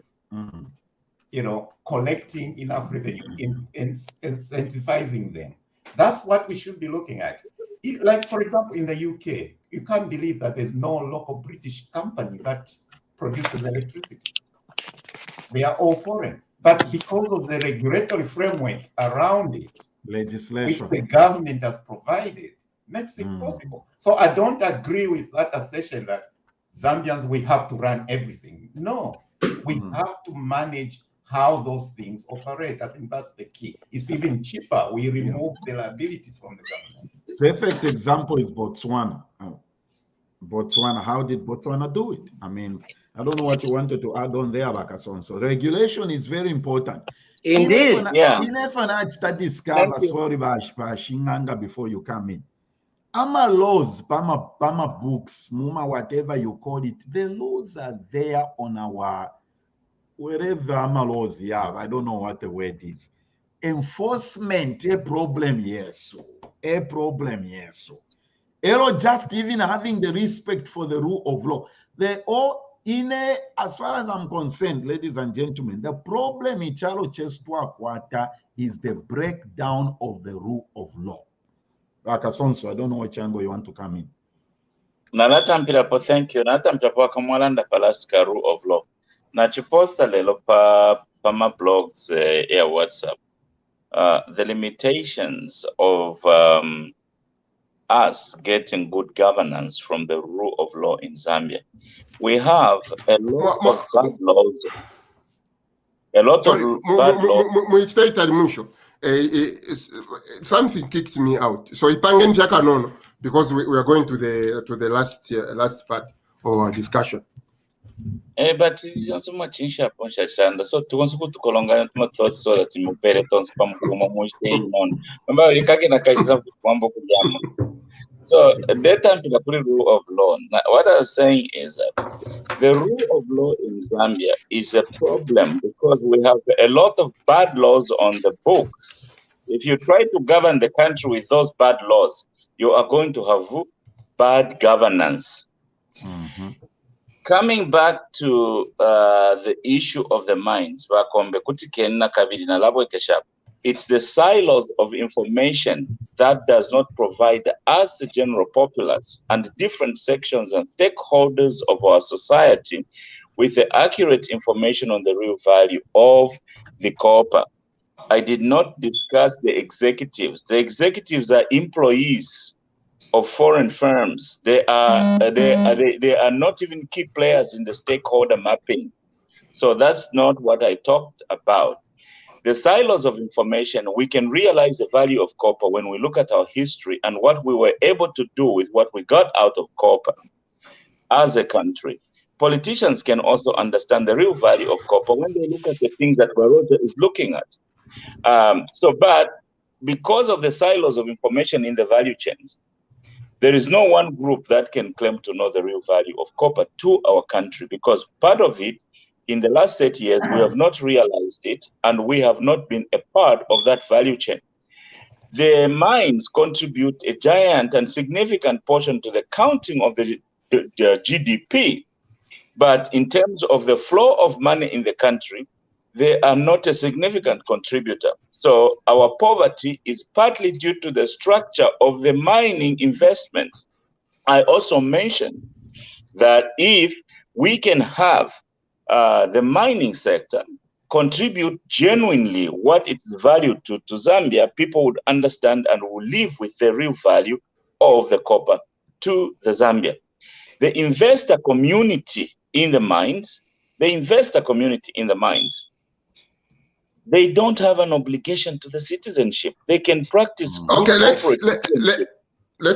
collecting enough revenue, incentivizing them. That's what we should be looking at. Like, for example, in the UK, you can't believe that there's no local British company that produces electricity. They are all foreign. But because of the regulatory framework around it, legislation, which the government has provided, makes it possible. So I don't agree with that assertion that Zambians, we have to run everything. No, We have to manage how those things operate. I think that's the key. It's even cheaper. We remove the liability from the government. Perfect example is Botswana. Botswana, how did Botswana do it? I mean, I don't know what you wanted to add on there, Bakason. So regulation is very important. Indeed. Yeah. I discover, You. sorry, Shinganga, before you come in. Ama laws, Bama books, Muma, whatever you call it, the laws are there on our, wherever Ama laws, I don't know what the word is. Enforcement, a problem, yes. A problem, yes. Just even having the respect for the rule of law. They all, as far as I'm concerned, ladies and gentlemen, the problem in Chalo Chestwa Kwata is the breakdown of the rule of law. Akasonso, I don't know what angle you want to come in. Nalatampirapo, thank you. Nalatampirapo akamwalanda palasika rule of law. Nachiposta lelo pa my blogs air WhatsApp. The limitations of us getting good governance from the rule of law in Zambia. We have a lot of bad laws. A lot of bad laws. Something kicked me out. So ipangen chaka nono because we are going to the last part of our discussion. But you so much in sharp on Shashanda. So to once to Kolonga my thoughts so that you pay tons from on. Remember you can't catch up with Wambo Kuyama. So that time to the rule of law. Now, what I was saying is that the rule of law in Zambia is a problem because we have a lot of bad laws on the books. If you try to govern the country with those bad laws, you are going to have bad governance. Coming back to the issue of the mines, it's the silos of information that does not provide us, the general populace, and different sections and stakeholders of our society with the accurate information on the real value of the copper. I did not discuss the executives. The executives are employees of foreign firms. They are not even key players in the stakeholder mapping. So that's not what I talked about. The silos of information, we can realize the value of copper when we look at our history and what we were able to do with what we got out of copper as a country. Politicians can also understand the real value of copper when they look at the things that Roger is looking at. But because of the silos of information in the value chains, there is no one group that can claim to know the real value of copper to our country, because part of it, in the last 30 years, we have not realized it, and we have not been a part of that value chain. The mines contribute a giant and significant portion to the counting of the GDP, but in terms of the flow of money in the country, they are not a significant contributor. So our poverty is partly due to the structure of the mining investments. I also mentioned that if we can have the mining sector contribute genuinely what it's valued to Zambia, people would understand and will live with the real value of the copper to the Zambia. The investor community in the mines, they don't have an obligation to the citizenship. They can practice. Okay, let's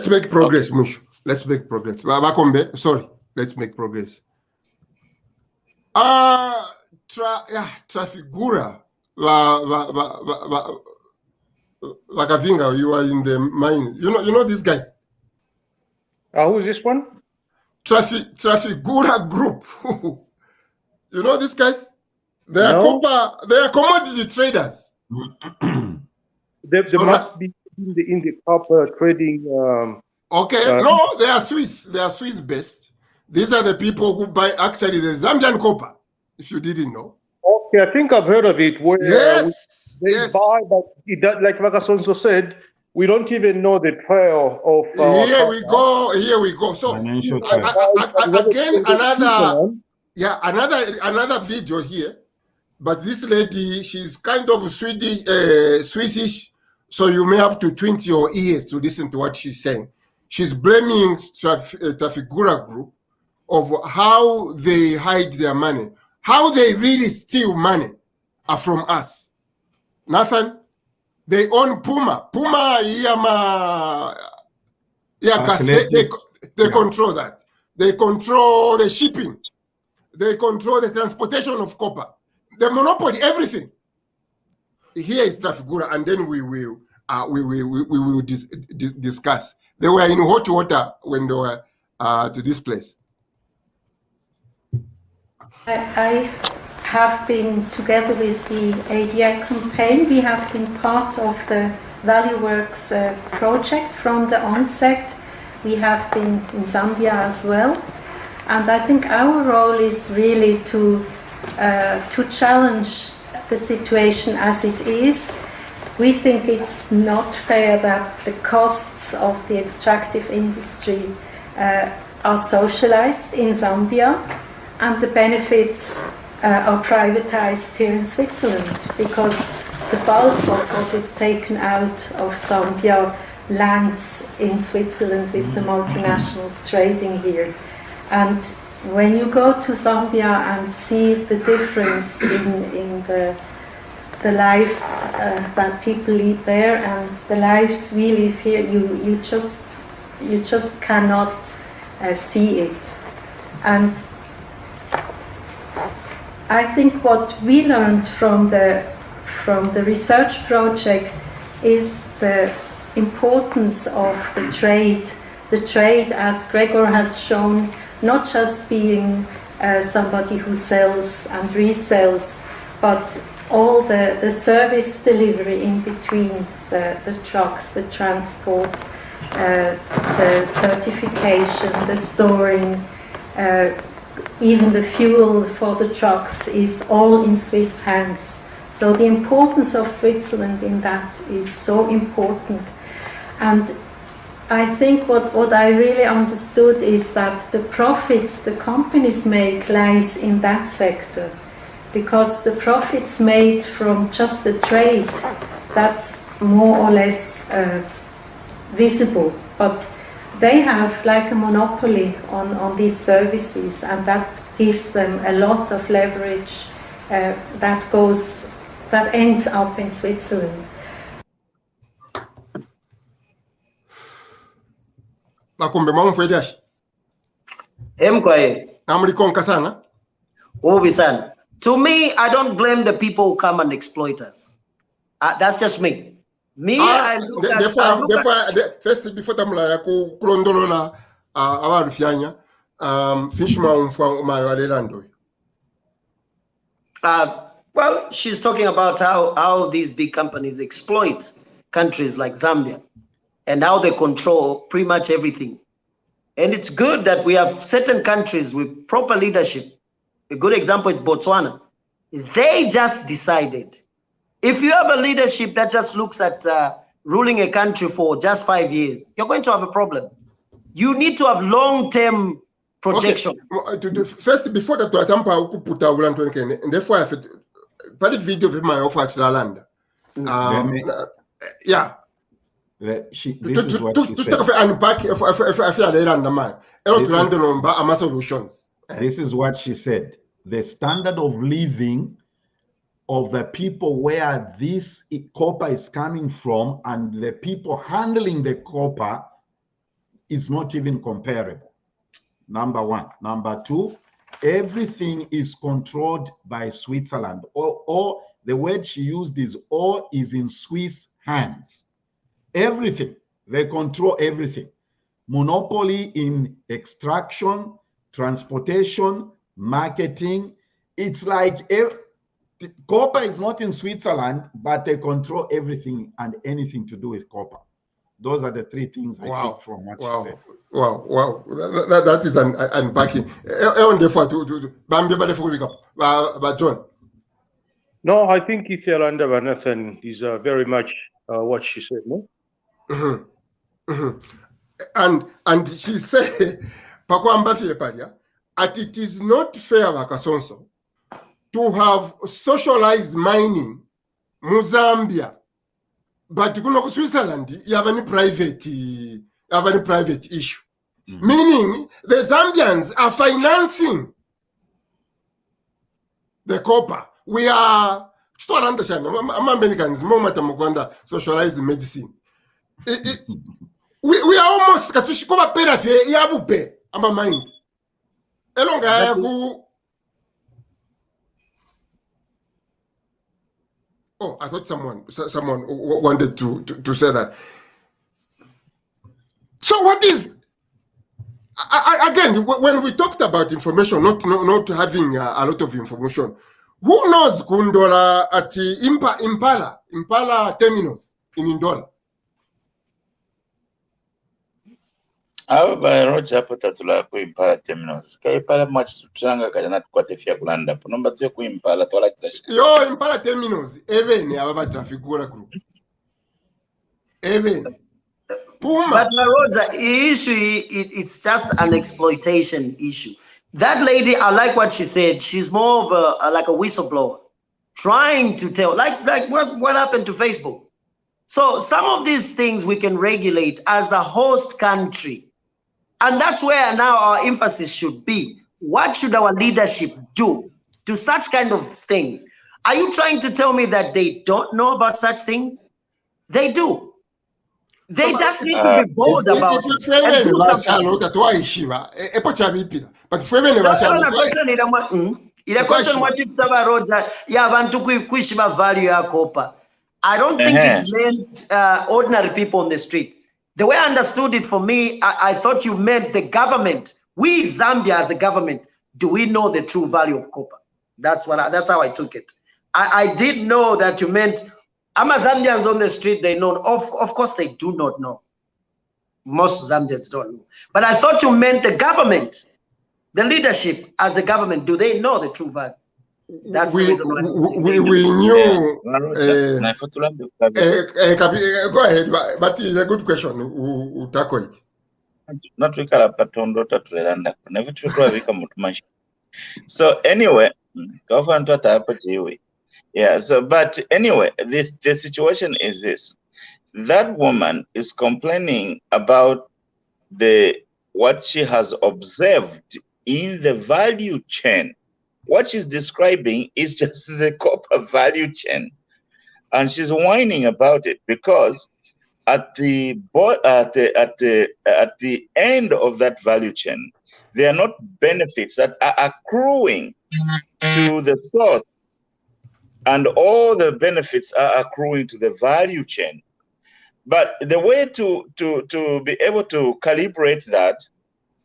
make progress, okay. Mushu. Let's make progress. Bakombe, sorry. Let's make progress. Trafigura, Lakavinga, you are in the mine. You know these guys. Who is this one? Trafigura Group. You know these guys? They are commodity traders. They must be in the copper trading. No, they are Swiss. They are Swiss based. These are the people who buy actually the Zambian copper. If you didn't know. Okay, I think I've heard of it. Where they buy, but it does, like Vakasonso said, we don't even know the trail of. Here we go. So again, another video here. But this lady, she's kind of Swedish, so you may have to twint your ears to listen to what she's saying. She's blaming Trafigura Group of how they hide their money, how they really steal money are from us. Nathan, they own Puma. Puma, they control that. They control the shipping. They control the transportation of copper. The monopoly, everything. Here is Trafigura, and then we will discuss. They were in hot water when they were to this place. I have been, together with the ADI campaign, we have been part of the ValueWorks project from the onset. We have been in Zambia as well. And I think our role is really to challenge the situation as it is. We think it's not fair that the costs of the extractive industry are socialized in Zambia and the benefits are privatized here in Switzerland, because the bulk of what is taken out of Zambia lands in Switzerland with the multinationals trading here. And when you go to Zambia and see the difference in the lives that people lead there and the lives we live here, you just cannot see it. And I think what we learned from the research project is the importance of the trade. The trade, as Gregor has shown, not just being somebody who sells and resells, but all the service delivery in between the trucks, the transport, the certification, the storing, even the fuel for the trucks is all in Swiss hands. So the importance of Switzerland in that is so important. And I think what I really understood is that the profits the companies make lies in that sector, because the profits made from just the trade, that's more or less visible. But they have like a monopoly on these services, and that gives them a lot of leverage that ends up in Switzerland. Makumbe mamufwedashi. Mkwae. Namlikonka sana. Ubi sana. To me, I don't blame the people who come and exploit us. That's just me. I look at first before tamla ya kulondolola abantu fyanya fishma umfa umayalelando. Well, she's talking about how these big companies exploit countries like Zambia and how they control pretty much everything. And it's good that we have certain countries with proper leadership. A good example is Botswana. They just decided. If you have a leadership that just looks at ruling a country for just 5 years, you're going to have a problem. You need to have long-term projection. Okay. First, before that, I put and therefore, I have video of my offer to Lalanda. Yeah. This is what she said. This is what she said. The standard of living of the people where this copper is coming from and the people handling the copper is not even comparable. Number one. Number two, everything is controlled by Switzerland. Or the word she used is all is in Swiss hands. Everything. They control everything. Monopoly in extraction, transportation, marketing. It's like copper is not in Switzerland, but they control everything and anything to do with copper. Those are the three things I picked from what she said. Wow. That is an unpacking. John. No, I think it's Yolanda Vanathan is very much what she said, no? Mm-hmm. Mm-hmm. And she said, that it is not fair, Vakasonso, to have socialized mining, Mozambia, but kuno Switzerland, you have any private issue. Mm-hmm. Meaning the Zambians are financing the copper. We are still understand. Americans, moment socialized medicine. We are almost katushikoma pera fe yabupe ama minds. Elonga yaku. Oh, I thought someone wanted to say that. So what is again when we talked about information, not having a lot of information? Who knows Kundola at Impala terminals in Indola? Aba Roger patatula ku Impala terminals. Ka Impala much tutanga kana tukwatefia kulanda. Nomba tyo ku Impala twala kisashi. Yo Impala terminals even ababa traffic group. Even Puma. But Roger, it's just an exploitation issue. That lady, I like what she said. She's more of like a whistleblower, trying to tell, like what happened to Facebook. So some of these things we can regulate as a host country. And that's where now our emphasis should be. What should our leadership do to such kind of things? Are you trying to tell me that they don't know about such things? They do. They just need to be bold about it. But I don't think it meant ordinary people on the street. The way I understood it, for me, I thought you meant the government. We, Zambia as a government, do we know the true value of copper? That's how I took it. I did know that you meant Zambians on the street, they know. Of course, they do not know. Most Zambians don't know. But I thought you meant the government, the leadership as a government. Do they know the true value? That's we knew. Go ahead, but it's a good question. We'll tackle it. So anyway, yeah. So, but anyway, the situation is this: that woman is complaining about what she has observed in the value chain. What she's describing is just the copper value chain, and she's whining about it because at the end of that value chain, there are not benefits that are accruing to the source, and all the benefits are accruing to the value chain. But the way to be able to calibrate that,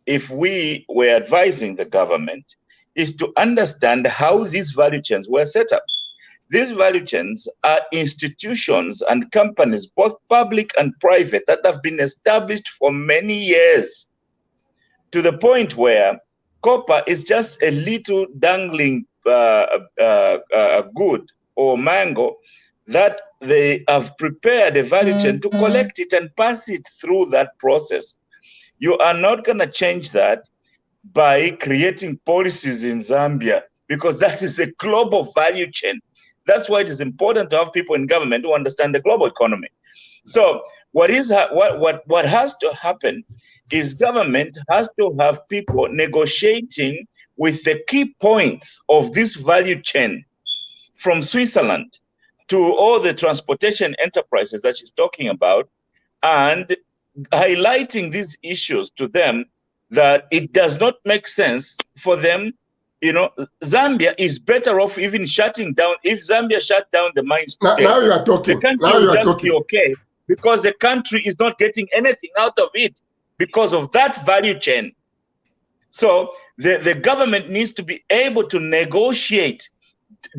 if we were advising the government, is to understand how these value chains were set up. These value chains are institutions and companies, both public and private, that have been established for many years, to the point where copper is just a little dangling good or mango that they have prepared a value chain to collect it and pass it through that process. You are not going to change that by creating policies in Zambia, because that is a global value chain. That's why it is important to have people in government who understand the global economy. So what has to happen is government has to have people negotiating with the key points of this value chain, from Switzerland to all the transportation enterprises that she's talking about, and highlighting these issues to them, that it does not make sense for them. You know, Zambia is better off even shutting down. If Zambia shut down the mines today, now you are talking. the country will just be okay, because the country is not getting anything out of it because of that value chain. So the government needs to be able to negotiate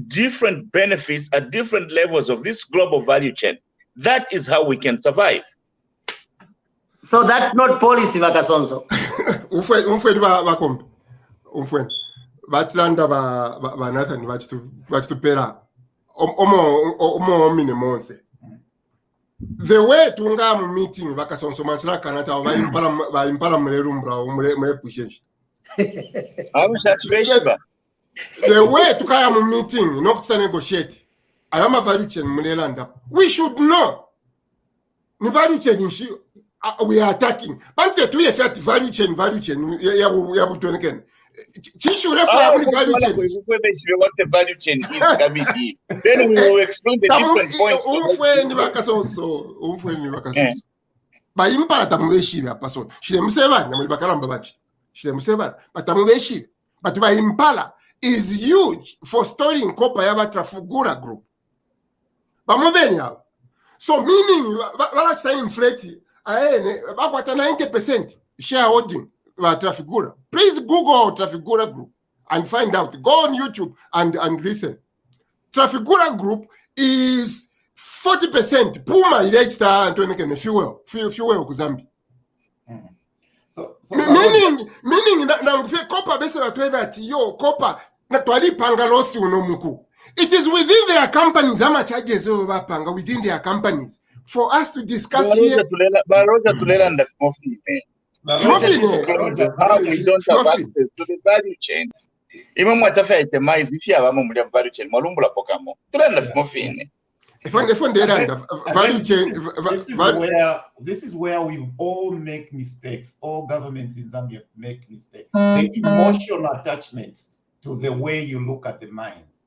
different benefits at different levels of this global value chain. That is how we can survive. So that's not policy, Vakasonso. Bachlanda ba Nathan bachitupera omo mine monse. The way tunga mu meeting Vakasonso manchira kanata ba impala mulerumbra umule pushenshi. The way tukaya mu meeting no kutsa negotiate. Ayama value chain mulelanda. We should know. Ni value chain we are attacking. Bante tuye fat value chain ya butoneken. Chishule for Ah, the value chain. what the value chain is coming in. Then we will explain the different points. Umfweni vakasonso, umfweni vakasonso. Ba impala tamuveshile apa so. Shile musevani namuli bakalamba bachi. Shile musevani, but tamuveshile. But ba impala is huge for storing copper yaba Trafigura group. Ba muveni yaba. So meaning valachita inflate bakwata 90% shareholding wa Trafigura. Please Google Trafigura group and find out. Go on YouTube and listen. Trafigura group is 40% Puma ilechita Antonio fuel ku Zambia. So meaning na mfe copper bese batweba ati yo copper na twalipanga losi unomuku. It is within their companies ama charges bapanga within their companies for us to discuss here. Baroja tulela and Smoffy. How we don't have access to the value chain. Even what if I itemize if you have a value chain, Malumbula Pokamo, tulela Smoffy. Value chain. This is where we all make mistakes. All governments in Zambia make mistakes. The emotional attachments to the way you look at the mines.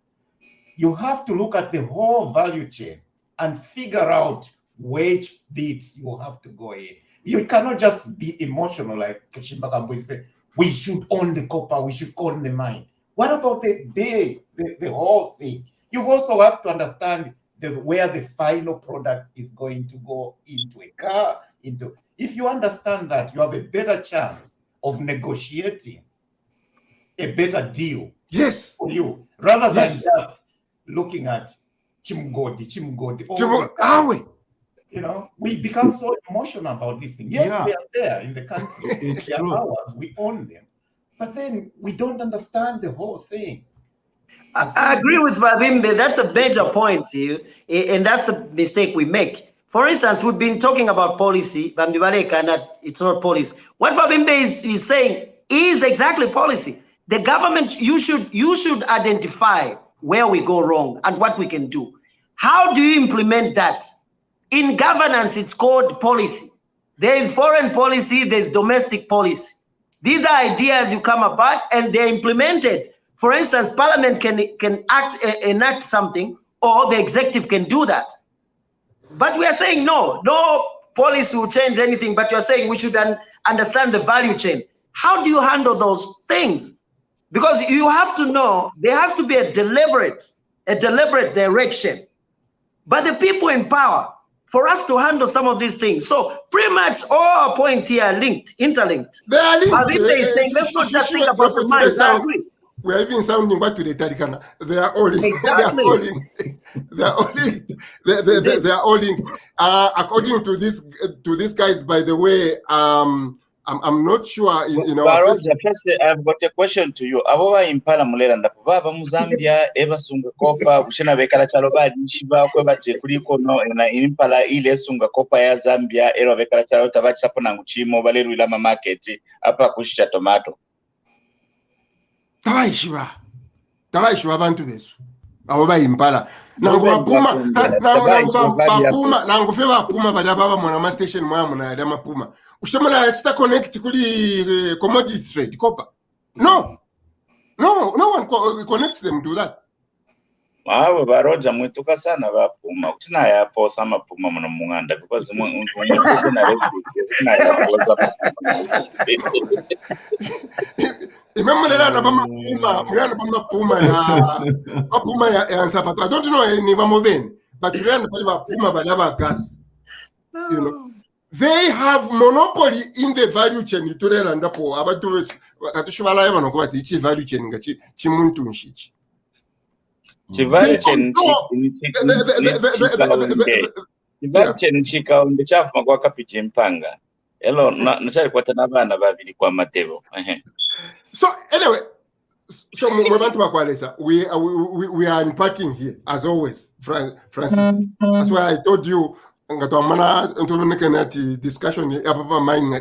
You have to look at the whole value chain and figure out which bits you have to go in. You cannot just be emotional like Kashimba Kambuli said, we should own the copper, we should own the mine. What about the whole thing? You also have to understand where the final product is going to go into a car. If you understand that, you have a better chance of negotiating a better deal. Yes. For you, rather than just looking at Chimgodi. You know, we become so emotional about this thing. Yes, they are there in the country. They are ours. We own them. But then we don't understand the whole thing. I agree with Babimbe. That's a major point here, and that's the mistake we make. For instance, we've been talking about policy. It's not policy. What Babimbe is saying is exactly policy. The government, you should identify where we go wrong and what we can do. How do you implement that? In governance, it's called policy. There is foreign policy, there's domestic policy. These are ideas you come about and they're implemented. For instance, Parliament can enact something, or the executive can do that. But we are saying no policy will change anything, but you're saying we should understand the value chain. How do you handle those things? Because you have to know there has to be a deliberate direction. But the people in power, for us to handle some of these things. So pretty much all our points here are interlinked. They are linked. But if they saying, let's not just think about the mines, I agree. We are even sounding back to the Tarikana. They are all linked. Exactly. They are all linked. They are all linked. According to these guys, by the way, I'm not sure in our first, I've got a question to you. Abova impala mulera ndapova Muzambia eva sunga kopa ushena vekala chaloba nishiba kweba kuliko no na impala ile sunga kopa ya Zambia ero vekala chalo tabacha pona nguchimo baleru ila market apa kushicha tomato. Tabaishiba abantu besu. Aboba impala. Nangu puma badaba mwana station mwa mwana dama puma. Ushamana extra connect kuli commodity trade copper. No one connects them to that. Wow, baroja mwituka sana ba puma. Utina ya po sama puma mwana munganda because Imemulera na bama puma ya ansapato. I don't know ni bamobeni, but mulera na ba puma badaba gas. You know, they have monopoly in the value chain. Turera ndapo abatu katushibala yaba nokuba tichi value chain ngachi chimuntu nshichi. Chivalry chain chika undechafu magwa kapiti mpanga. Hello, nachari kwa tanabana babili kwa matebo. So anyway, so we are unpacking here as always, Francis. That's why I told you discussion mining.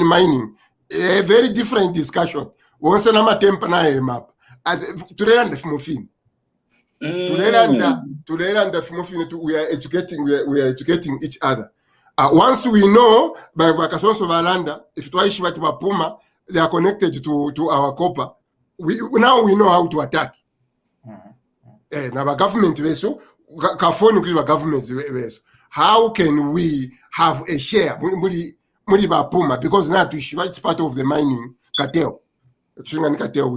Mining, a very different discussion. Once na matempa na map. Today the fumofin. We are educating each other. Once we know by Bakasonso Valanda, if Twaishi Puma, they are connected to our copper. Now we know how to attack. Now our government government. How can we have a share? Because now it's part of the mining cartel. We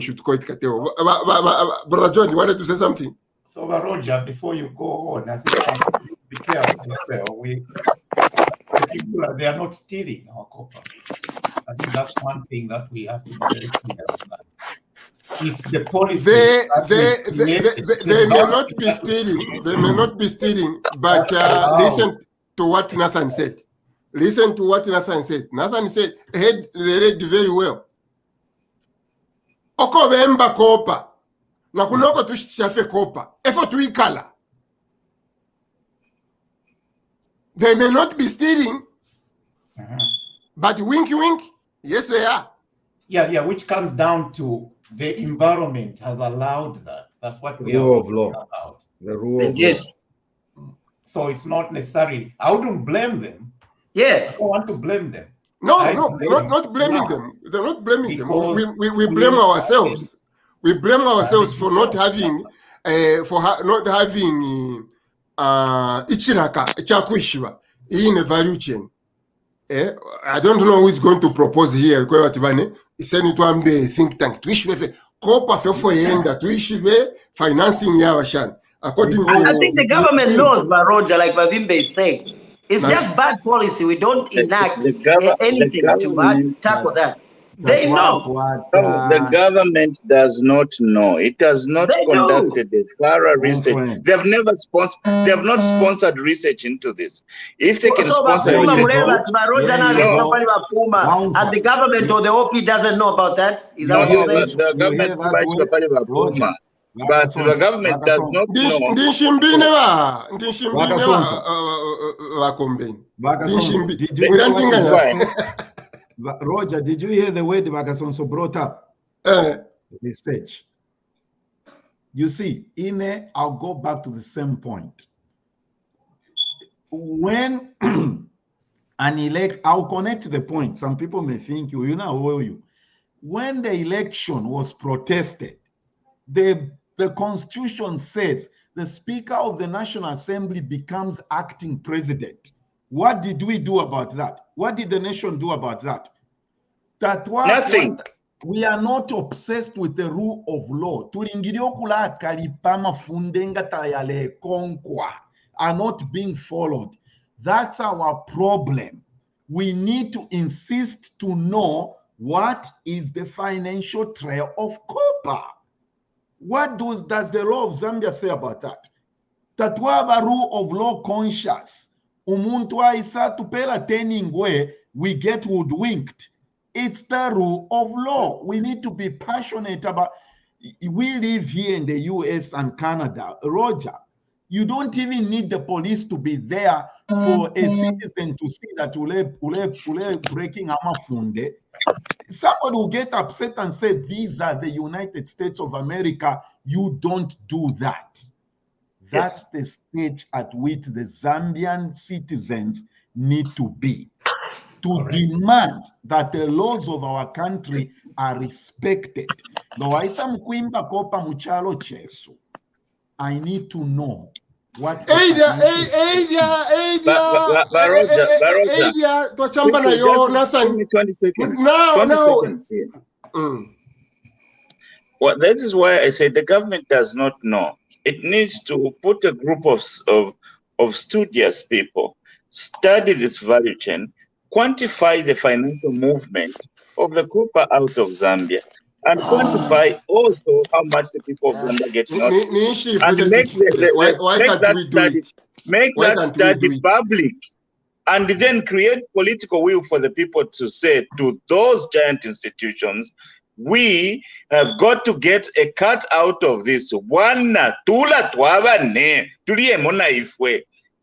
should call it cartel. Brother John, you wanted to say something? So, Roger, before you go on, I think be careful as well. They are not stealing our copper. I think that's one thing that we have to be very clear on that. It's the policy. They may not be stealing. They may not be stealing. But listen to what Nathan said. Listen to what Nathan said. Nathan said, they read very well. Oko bemba kopa. Na kunoko tushichafe kopa. Efo tuikala. They may not be stealing, but wink, wink, yes, they are. Yeah, which comes down to the environment has allowed that. That's what we rule are of law. about. The rule of law. So it's not necessarily, I wouldn't blame them. Yes. I don't want to blame them. No, not blaming them. They're not blaming them. We blame ourselves. We blame ourselves for not having ichiraka chakuishiwa in a value chain. I don't know who is going to propose here. Send it to the think tank. Tuishwe kopa fefo yenda tuishwe financing yawashan. According to I think the government knows, but Roger, like Bavimbe is saying, it's just bad policy. We don't enact anything to tackle that. They know. The government does not know. It has not conducted a thorough research. They have never sponsored. They have not sponsored research into this. If they can sponsor research, and the government or the OP doesn't know about that. Is that what you're saying? The government but the government does not know. Roger, did you hear the word Vakasonso brought up? Research. You see, I'll go back to the same point. When I'll connect the point. Some people may think when the election was protested, the Constitution says the Speaker of the National Assembly becomes acting president. What did we do about that? What did the nation do about that? Nothing. We are not obsessed with the rule of law. Are not being followed. That's our problem. We need to insist to know what is the financial trail of copper. What does the law of Zambia say about that? Tatwaba rule of law conscious. Umuntu aisa tupela turning where we get hoodwinked. It's the rule of law. We need to be passionate about. We live here in the US and Canada. Roger, you don't even need the police to be there for a citizen to see that ule breaking amafunde. Somebody will get upset and say, these are the United States of America. You don't do that. That's the stage at which the Zambian citizens need to be. To demand that the laws of our country are respected. I need to know what Give me 20 seconds. Well, this is why I say the government does not know. It needs to put a group of studious people, study this value chain, quantify the financial movement of the copper out of Zambia, and quantify also how much the people of Zambia get out. And make that study public, and then create political will for the people to say to those giant institutions, we have got to get a cut out of this.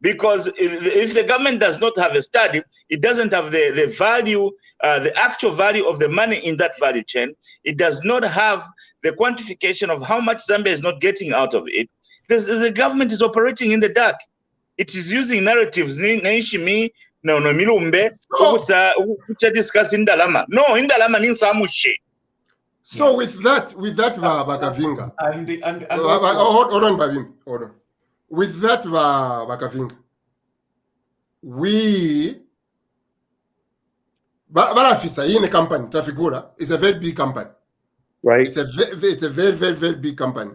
Because if the government does not have a study, it doesn't have the value, the actual value of the money in that value chain. It does not have the quantification of how much Zambia is not getting out of it. The government is operating in the dark. It is using narratives, no milumbe ukucha discuss indalama no indalama ni nsamushe. So with that Bakavinga, and hold on Bavimbi, hold on. With that Bakavinga, we Barafisa in a company, Trafigura is a very big company. Right. It's a very big company.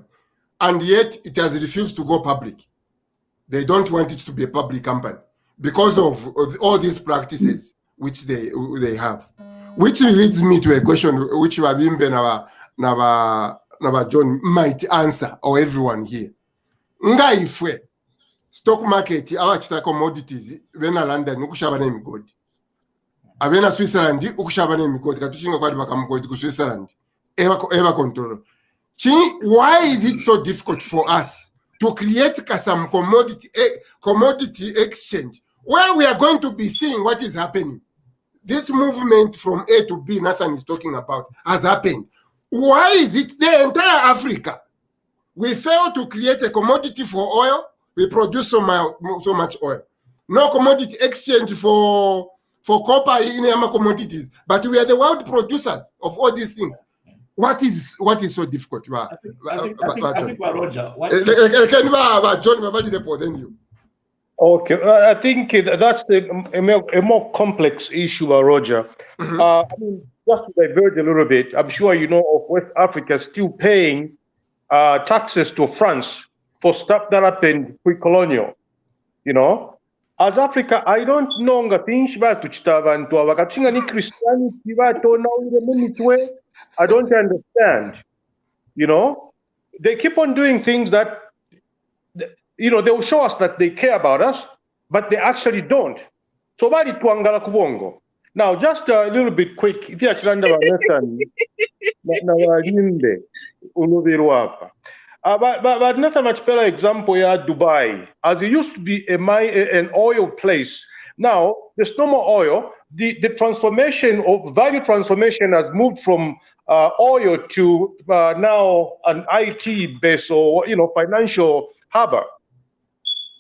And yet it has refused to go public. They don't want it to be a public company because of all these practices which they have. Which leads me to a question which Wabimbe Nava John might answer, or everyone here. Nga ifwe stock market abachita commodities bena London ukushaba n'emigodi. Abena Switzerland ukushaba n'emigodi katushinga kwali bakamugodi ku Switzerland. Eva control. Why is it so difficult for us to create some commodity exchange where we are going to be seeing what is happening? This movement from A to B, Nathan is talking about, has happened. Why is it the entire Africa? We fail to create a commodity for oil. We produce so much oil. No commodity exchange for copper in our commodities. But we are the world producers of all these things. What is so difficult? I think Roger. Okay, I think that's a more complex issue, Roger. I mean, just to diverge a little bit, I'm sure you know of West Africa still paying taxes to France for stuff that happened pre-colonial. You know, as Africa, I don't know Christianity, I don't understand. You know, they keep on doing things that, you know, they will show us that they care about us, but they actually don't. So bali tuangala kubongo. Now, just a little bit quick, if you actually understand, but not a much better example here, Dubai, as it used to be an oil place. Now, there's no more oil. The transformation of value transformation has moved from oil to now an IT base or, you know, financial harbor.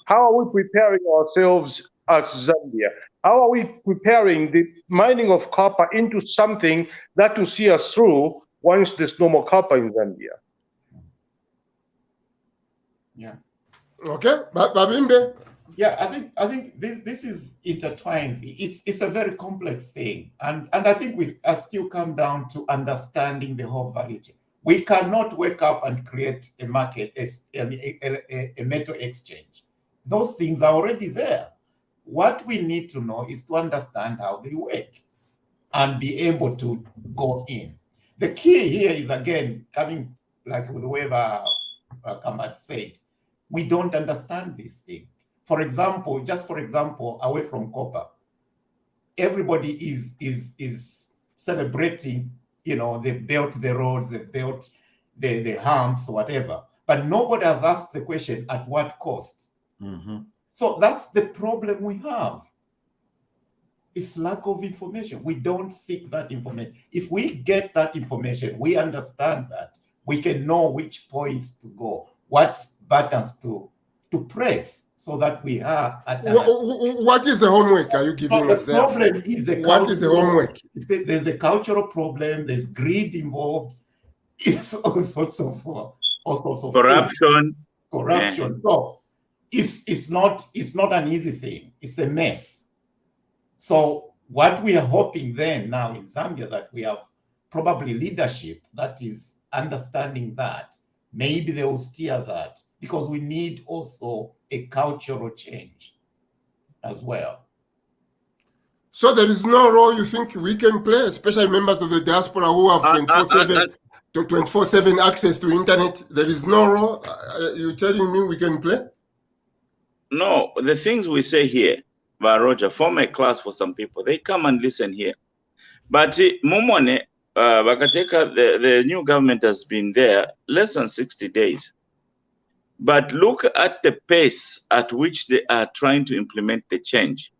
How are we preparing ourselves as Zambia? How are we preparing the mining of copper into something that will see us through once there's no more copper in Zambia? Yeah. Okay, Babimbe. Yeah, I think this is intertwined. It's a very complex thing, and I think we still come down to understanding the whole value chain. We cannot wake up and create a market, a metal exchange. Those things are already there. What we need to know is to understand how they work and be able to go in. The key here is, again, coming like with whoever Kamat said, we don't understand this thing. For example, away from copper, everybody is celebrating, you know, they built the roads, they built the humps, whatever. But nobody has asked the question, at what cost? Mm-hmm. So that's the problem we have. It's lack of information. We don't seek that information. If we get that information, we understand that, we can know which points to go, what buttons to press, so that we are at what is the homework are you giving us there? Problem is what is the homework? There's a cultural problem, there's greed involved, it's all sorts of corruption. Corruption. Yeah. So it's not an easy thing, it's a mess. So what we are hoping then now in Zambia, that we have probably leadership that is understanding that, maybe they will steer that, because we need also a cultural change as well. So there is no role you think we can play, especially members of the diaspora who have 24/7 access to internet? There is no role you're telling me we can play? No, the things we say here, Roger, form a class for some people. They come and listen here. But Momone, Bakateka, the new government has been there less than 60 days. But look at the pace at which they are trying to implement the change.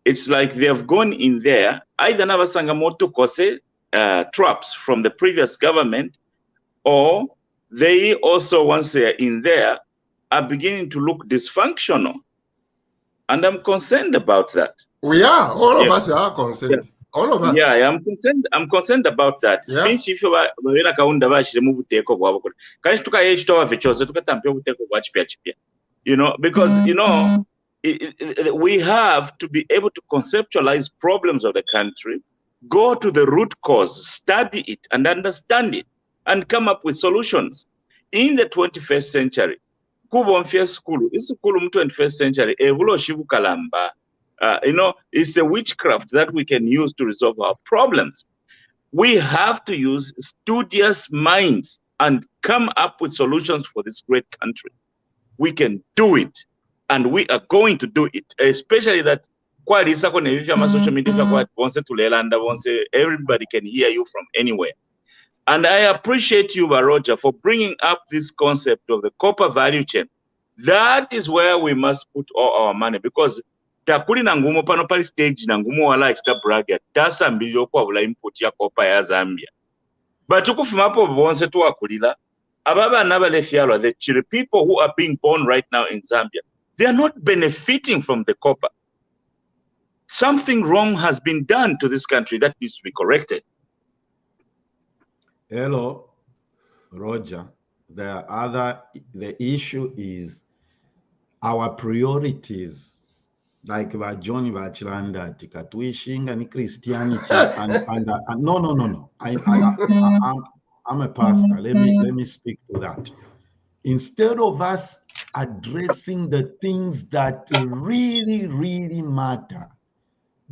It's like they have gone in there, either Navasangamoto Kose traps from the previous government, or they also, once they are in there, are beginning to look dysfunctional. And I'm concerned about that. We are. All of Yeah. us are concerned. All of us. Yeah, I'm concerned about that. Yeah. Finchi ifyo bavera kaunda bashire mu buteko bwabo kuri. Kandi tukayechitowa vechoze tukatampa buteko bwa chipya. You know, because you know we have to be able to conceptualize problems of the country, go to the root cause, study it and understand it, and come up with solutions. In the 21st century, kubomfia skulu, iskulu mu 21st century, ebulo shibukalamba. You know, it's a witchcraft that we can use to resolve our problems. We have to use studious minds and come up with solutions for this great country. We can do it, and we are going to do it, especially that social media, everybody can hear you from anywhere. And I appreciate you, Roger, for bringing up this concept of the copper value chain. That is where we must put all our money, because takuli na ngumu pano pali stage na ngumu wala kita braga tasa mbili kwa wala import ya kopa ya Zambia. But tukufimapo bonse tu wakulila ababa nabale fialwa, the people who are being born right now in Zambia, they are not benefiting from the copper. Something wrong has been done to this country that needs to be corrected. Hello, Roger. The issue is our priorities. Like Johnny Bachelanda, Tikatuishinga ni Christianity, and no. I'm a pastor. Let me speak to that. Instead of us addressing the things that really, really matter,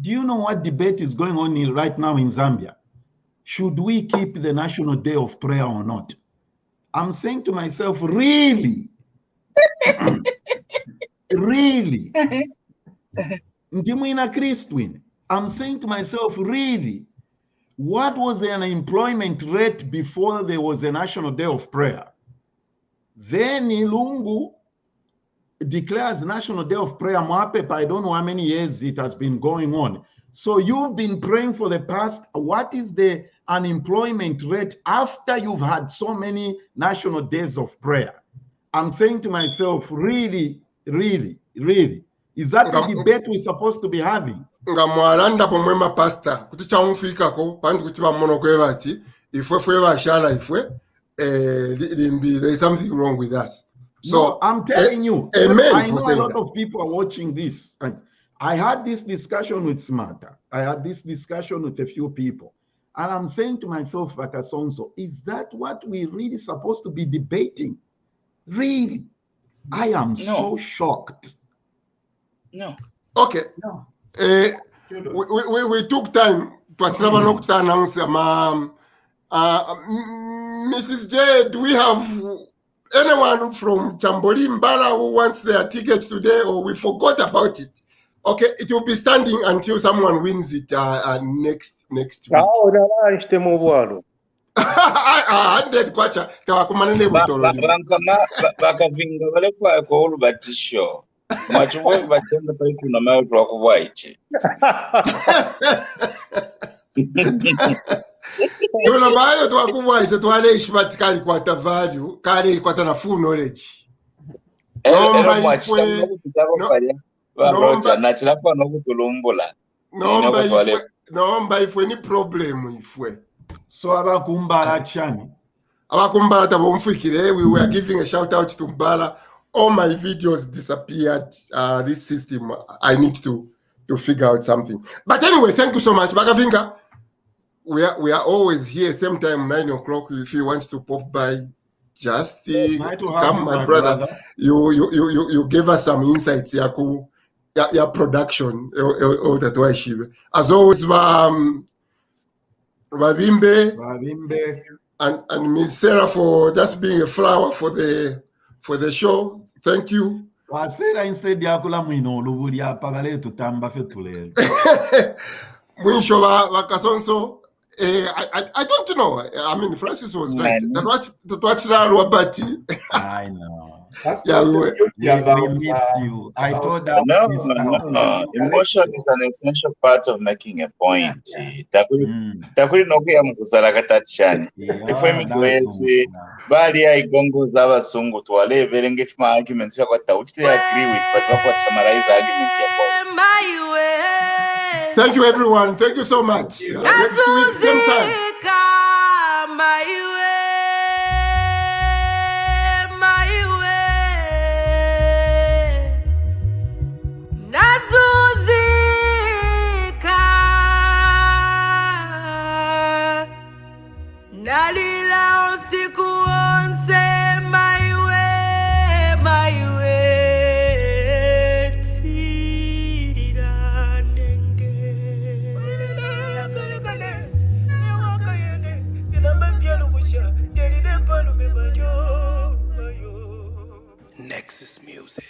do you know what debate is going on right now in Zambia? Should we keep the National Day of Prayer or not? I'm saying to myself, really? Really? I'm saying to myself, really? What was the unemployment rate before there was a National Day of Prayer? Then Ilungu declares National Day of Prayer. I don't know how many years it has been going on. So you've been praying for the past. What is the unemployment rate after you've had so many National Days of Prayer? I'm saying to myself, really, really, really? Is that the debate we're supposed to be having? Ngamwalanda pomwema pastor kuti chamufikako pandu kuti vamono kwevati ifwe vashala ifwe there is something wrong with us. So no, I'm telling you, amen. I know a lot of people are watching this. I had this discussion with Smarta. I had this discussion with a few people. And I'm saying to myself, Vakasonso, is that what we really supposed to be debating? Really? I am so shocked. No. Okay. No. We took time to actually announce Mrs. J, do we have anyone from Chamboli Mbala who wants their ticket today, or we forgot about it? Okay, it will be standing until someone wins it next week. Nomba if any problem ifwe. So abakumbala chani. Abakumbala tabomfikire. We were giving a shout out to Mbala. All my videos disappeared. This system, I need to figure out something. But anyway, thank you so much, Bakavinga. We are always here, same time, 9 o'clock. If you want to pop by, just come, my brother. You gave us some insights, Yaku. Your production, as always, Wavimbe and Miss Sarah for just being a flower for the show. Thank you. Instead I don't know. I mean, Francis was right. I know. Yeah, we missed you. I told that. No. Emotion is an essential part of making a point. Takuri nokuya mukusala katachani. Ifwe mikwezi bali ya igongo zaba sungu tuwale verenge fima arguments ya kwa which they agree with, but what summarize arguments ya kwa. Thank you, everyone. Thank you so much. Next week, same time. Nalila usiku onse, my way, my way. Tiriranenge. Nexus Music.